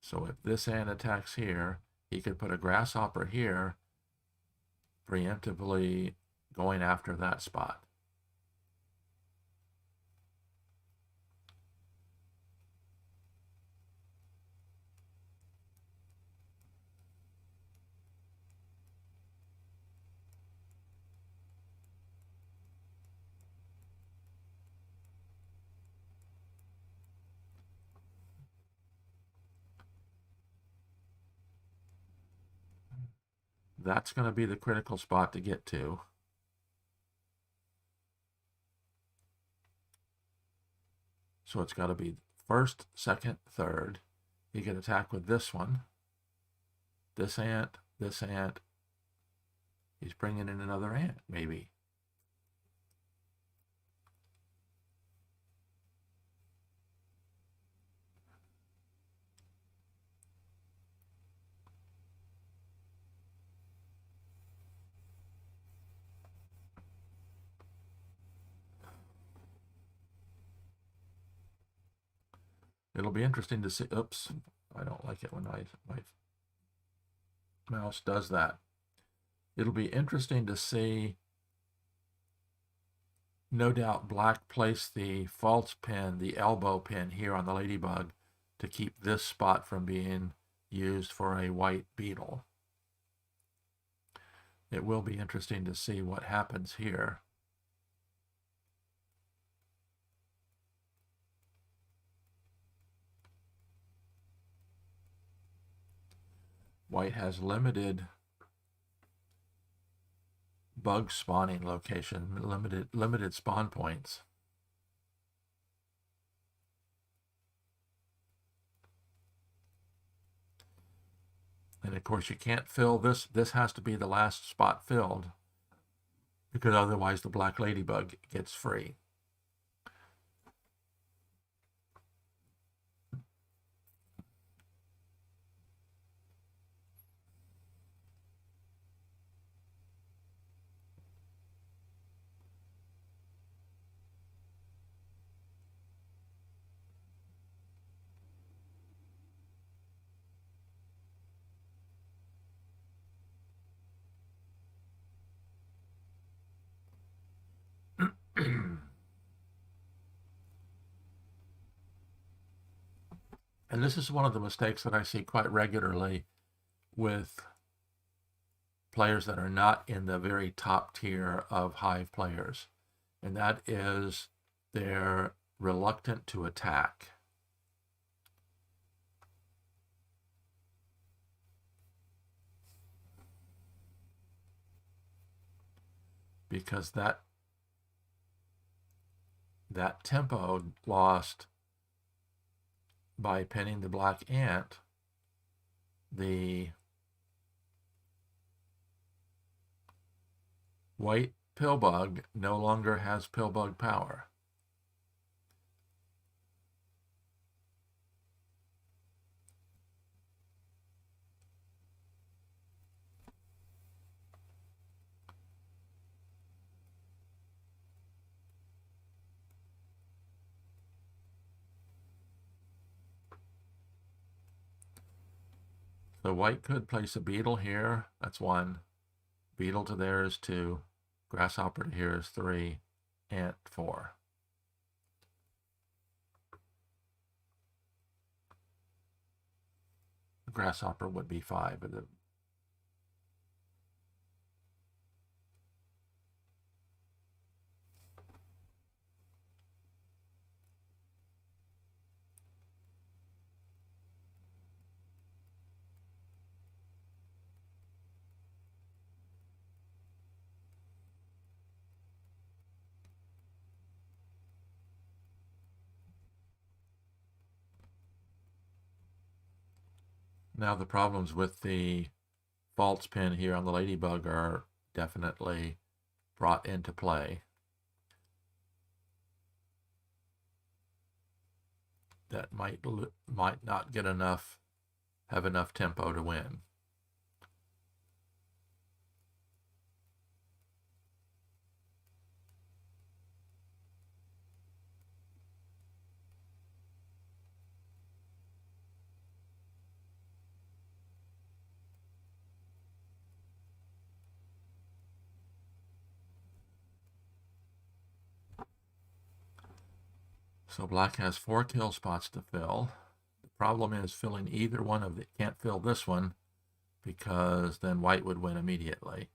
So if this ant attacks here, he could put a grasshopper here, preemptively going after that spot. That's going to be the critical spot to get to. So it's got to be first, second, third. He can attack with this one. This ant, this ant. He's bringing in another ant, maybe. It'll be interesting to see. Oops, I don't like it when my mouse does that. It'll be interesting to see. No doubt black placed the false pin, the elbow pin here on the ladybug to keep this spot from being used for a white beetle. It will be interesting to see what happens here. White has limited bug spawning location, limited spawn points. And of course you can't fill this. This has to be the last spot filled, because otherwise the black ladybug gets free. And this is one of the mistakes that I see quite regularly with players that are not in the very top tier of Hive players. And that is they're reluctant to attack. because that tempo lost by pinning the black ant, the white pillbug no longer has pillbug power. So white could place a beetle here. That's 1. Beetle to there is 2. Grasshopper to here is 3. Ant 4. Grasshopper would be 5. Now the problems with the false pin here on the ladybug are definitely brought into play. That might not get have enough tempo to win. So black has 4 kill spots to fill. The problem is filling either one of the, can't fill this one because then white would win immediately.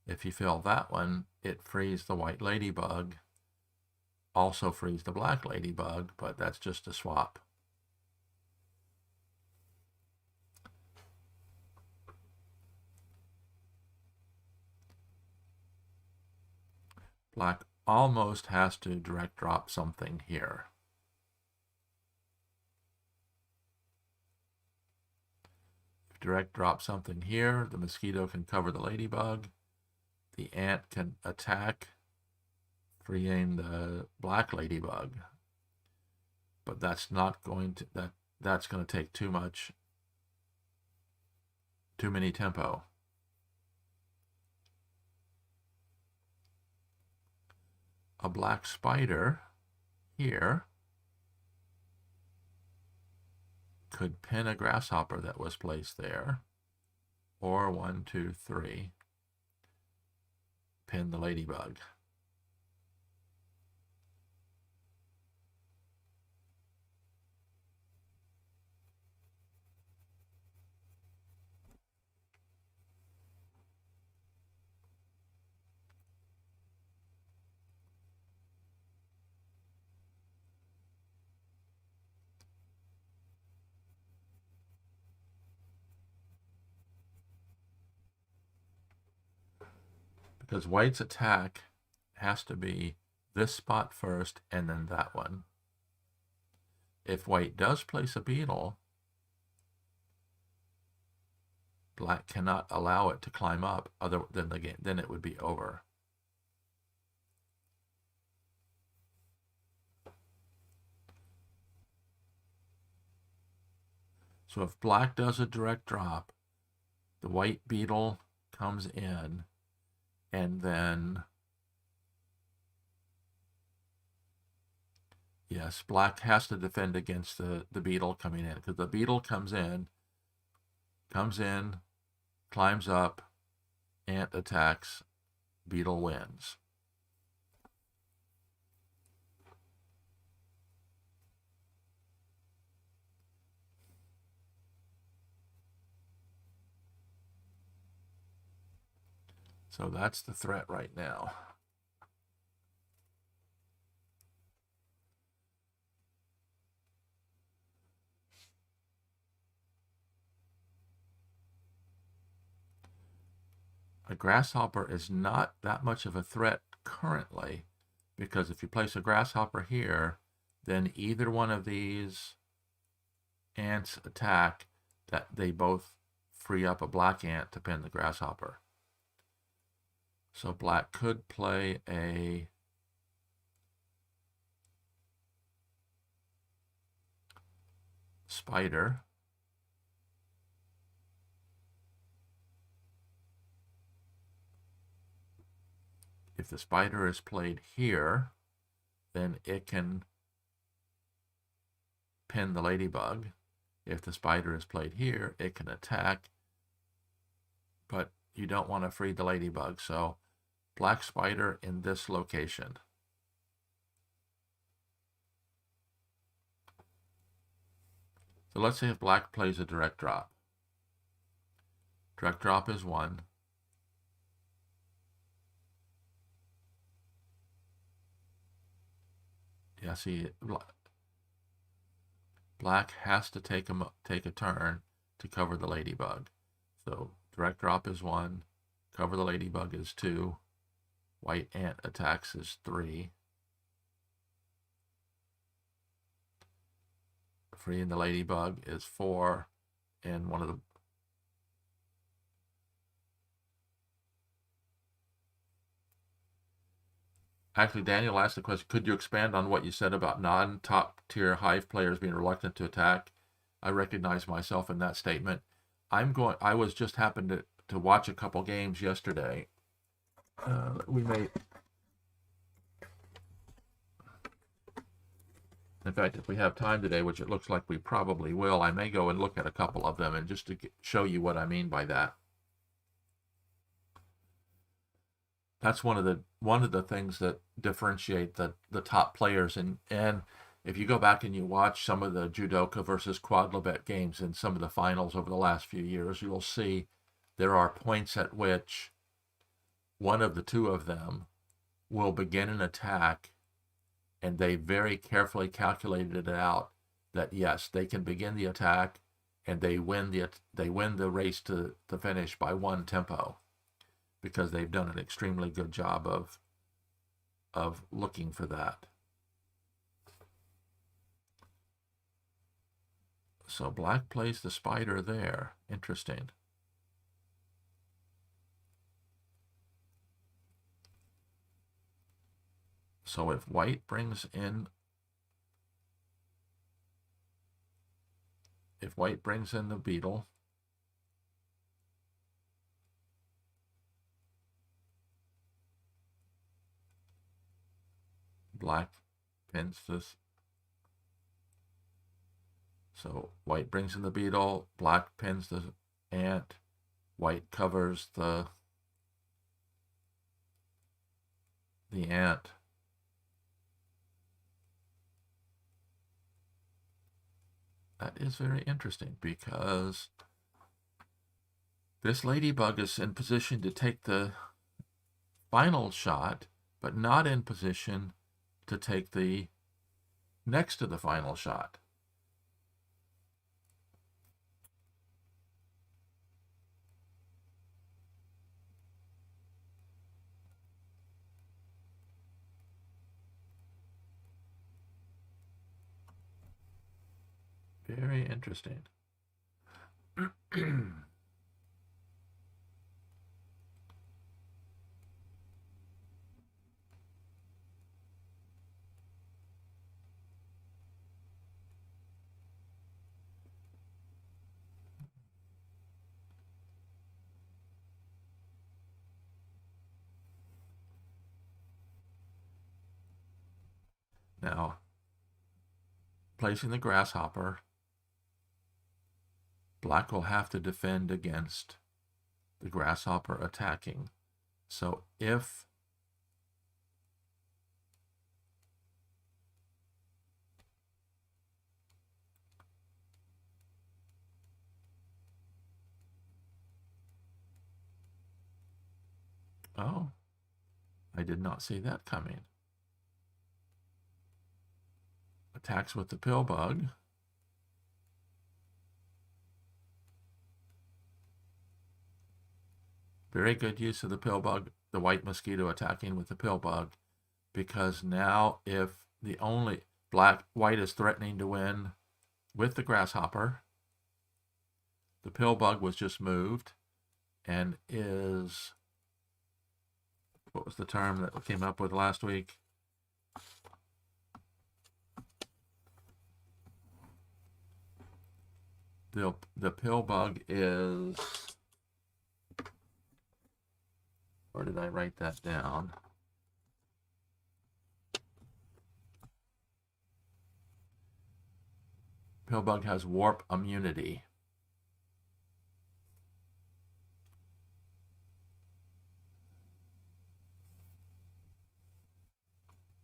If you fill that one, it frees the white ladybug, also frees the black ladybug, but that's just a swap. Black almost has to direct drop something here. If direct drop something here, the mosquito can cover the ladybug. The ant can attack, freeing the black ladybug. But that's not going to, that's going to take too many tempo. A black spider here could pin a grasshopper that was placed there, or 1, 2, 3, pin the ladybug. Because white's attack has to be this spot first and then that one. If white does place a beetle, black cannot allow it to climb up, other than the game, then it would be over. So if black does a direct drop, the white beetle comes in, and then, yes, black has to defend against the beetle coming in, because the beetle comes in, climbs up, ant attacks, beetle wins. So that's the threat right now. A grasshopper is not that much of a threat currently, because if you place a grasshopper here, then either one of these ants attack, that they both free up a black ant to pin the grasshopper. So black could play a spider. If the spider is played here, then it can pin the ladybug. If the spider is played here, it can attack, but you don't want to free the ladybug. So black spider in this location. So let's say if black plays a direct drop. Direct drop is 1. Yeah, see, black has to take a turn to cover the ladybug. So direct drop is 1, cover the ladybug is 2, white ant attacks is 3. Freeing the ladybug is 4, and one of the Actually, Daniel asked the question, could you expand on what you said about non-top tier Hive players being reluctant to attack? I recognize myself in that statement. I was just happened to watch a couple games yesterday. In fact, if we have time today, which it looks like we probably will, I may go and look at a couple of them and just to show you what I mean by that. That's one of the things that differentiate the top players. And if you go back and you watch some of the judoka versus quadlibet games in some of the finals over the last few years, you'll see there are points at which one of the two of them will begin an attack, and they very carefully calculated it out that yes, they can begin the attack, and they win the race to the finish by 1 tempo, because they've done an extremely good job of looking for that. So black plays the spider there. Interesting. So if white brings in the beetle, black pins this. So white brings in the beetle, black pins the ant, white covers the ant. That is very interesting, because this ladybug is in position to take the final shot, but not in position to take the next to the final shot. Very interesting. Now, placing the grasshopper, black will have to defend against the grasshopper attacking. So if oh, I did not see that coming. Attacks with the pill bug. Very good use of the pill bug, the white mosquito attacking with the pill bug, because now if the only white is threatening to win with the grasshopper, the pill bug was just moved and is, what was the term that we came up with last week? The pill bug is, where did I write that down? Pill bug has warp immunity.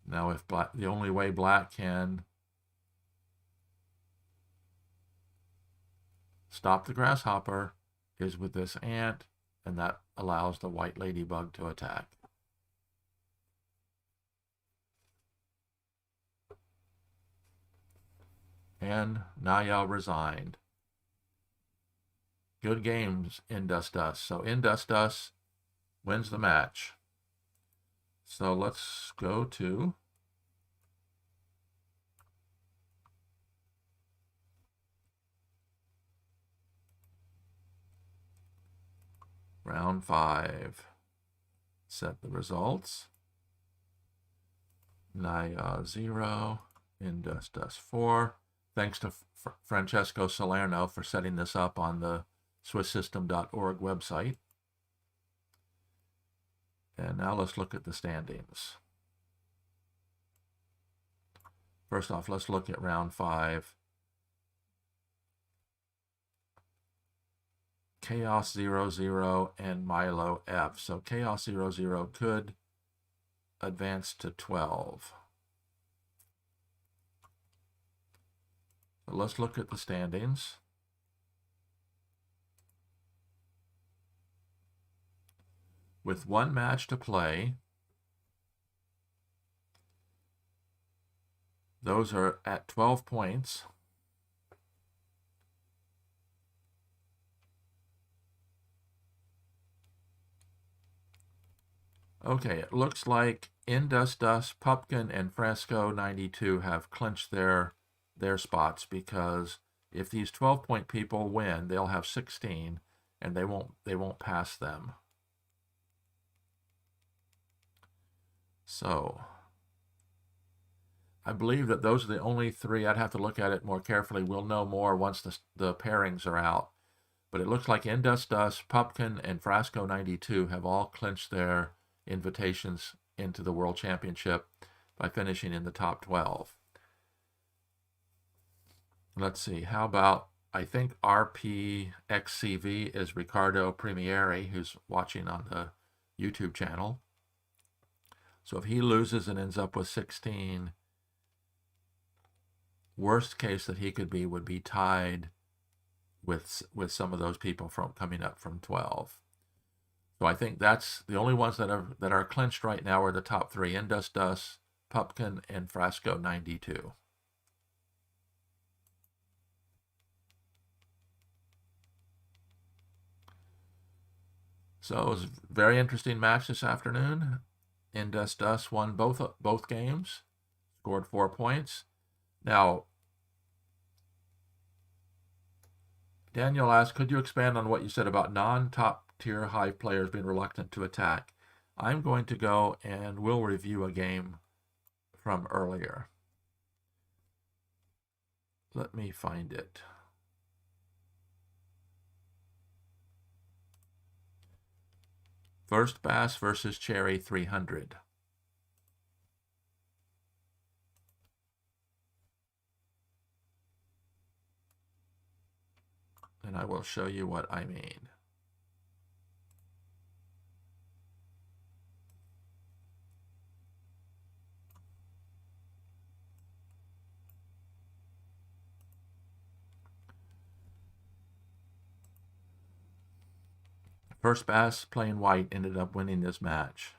Now, if black, the only way black can stop the grasshopper is with this ant, and that allows the white ladybug to attack. And Naya resigned. Good games, Indus. So Indus wins the match. So let's go to round 5. Set the results. Naya 0, Indus 4. Thanks to Francesco Salerno for setting this up on the SwissSystem.org website. And now let's look at the standings. First off, let's look at round 5. Chaos 00 and Milo F. So Chaos 00 could advance to 12. So let's look at the standings. With one match to play, those are at 12 points. Okay, it looks like Indus, Pupkin, and Fresco 92 have clinched their spots, because if these 12-point people win, they'll have 16, and they won't pass them. So I believe that those are the only 3. I'd have to look at it more carefully. We'll know more once the pairings are out. But it looks like Indus, Pupkin, and Frasco 92 have all clinched their invitations into the World Championship by finishing in the top 12. Let's see, how about, I think RPXCV is Ricardo Primieri, who's watching on the YouTube channel. So if he loses and ends up with 16, worst case that he could be would be tied with some of those people from coming up from 12. So I think that's the only ones that are clinched right now are the top 3: Indus, Pupkin, and Frasco 92. So it was a very interesting match this afternoon. Indus won both games, scored 4 points. Now, Daniel asked, could you expand on what you said about non-top tier Hive players being reluctant to attack? I'm going to go and we'll review a game from earlier. Let me find it. First Bass versus Cherry 300. And I will show you what I mean. First Bass playing white ended up winning this match.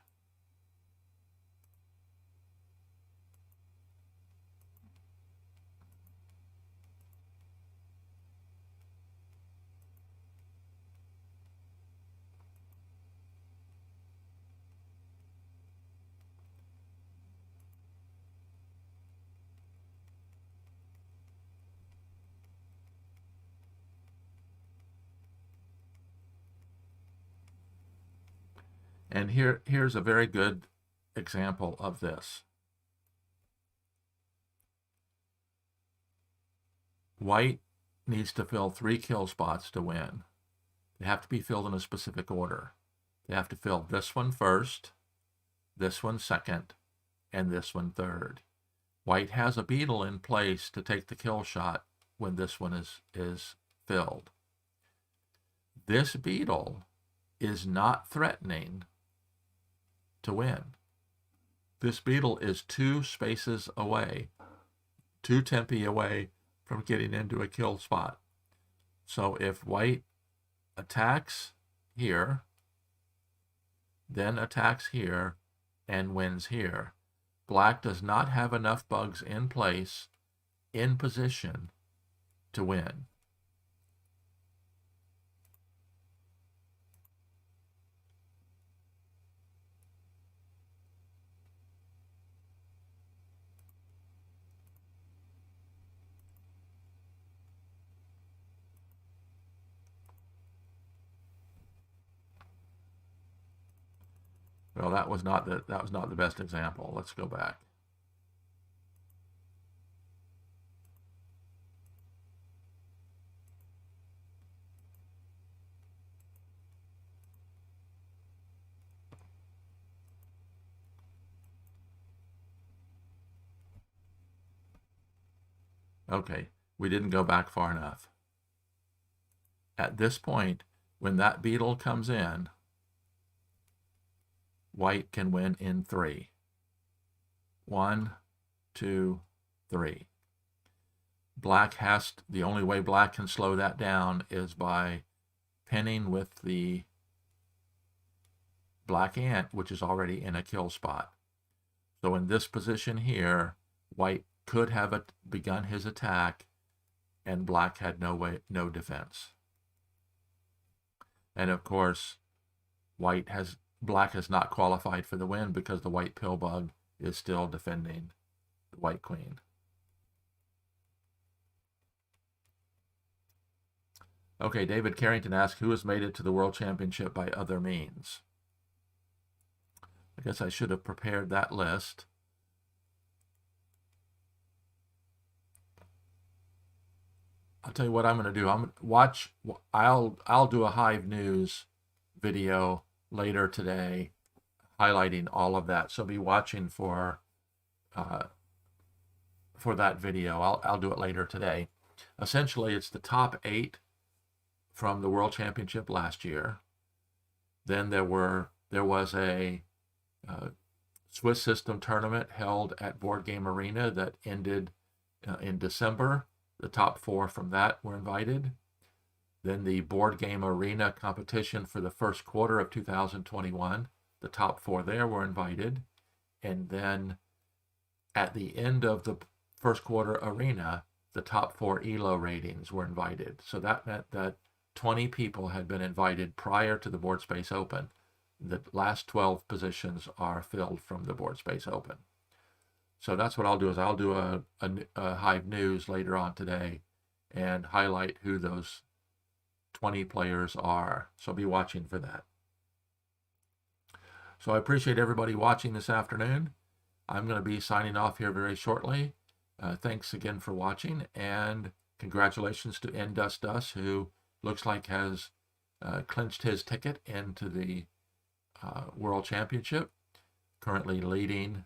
And here's a very good example of this. White needs to fill 3 kill spots to win. They have to be filled in a specific order. They have to fill this one first, this one second, and this one third. White has a beetle in place to take the kill shot when this one is filled. This beetle is not threatening to win. This beetle is 2 spaces away, 2 tempi away from getting into a kill spot. So if white attacks here, then attacks here, and wins here, black does not have enough bugs in place, in position, to win. Well, that was not the best example. Let's go back. Okay, we didn't go back far enough. At this point, when that beetle comes in, white can win in 3. 1, 2, 3. The only way black can slow that down is by pinning with the black ant, which is already in a kill spot. So in this position here, white could have begun his attack, and black had no defense. And of course, black has not qualified for the win because the white pill bug is still defending the white queen. Okay, David Carrington asks, who has made it to the World Championship by other means? I guess I should have prepared that list. I'll tell you what I'm going to do. I'll do a Hive News video later today highlighting all of that. So be watching for that video. I'll do it later today. Essentially, it's the top 8 from the World Championship last year. Then there was a Swiss System tournament held at Board Game Arena that ended in December. The top 4 from that were invited. Then the Board Game Arena competition for the first quarter of 2021, the top 4 there were invited. And then at the end of the first quarter arena, the top 4 ELO ratings were invited. So that meant that 20 people had been invited prior to the BoardSpace Open. The last 12 positions are filled from the BoardSpace Open. So that's what I'll do, is I'll do a Hive News later on today and highlight who those 20 players are. So be watching for that. So I appreciate everybody watching this afternoon. I'm going to be signing off here very shortly. Thanks again for watching, and congratulations to N-Dust, who looks like has clinched his ticket into the World Championship, currently leading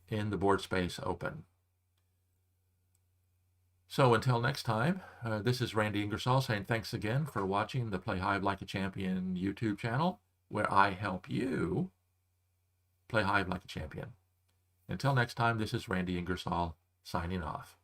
in the BoardSpace Open. So until next time, this is Randy Ingersoll saying thanks again for watching the Play Hive Like a Champion YouTube channel, where I help you play Hive like a champion. Until next time, this is Randy Ingersoll signing off.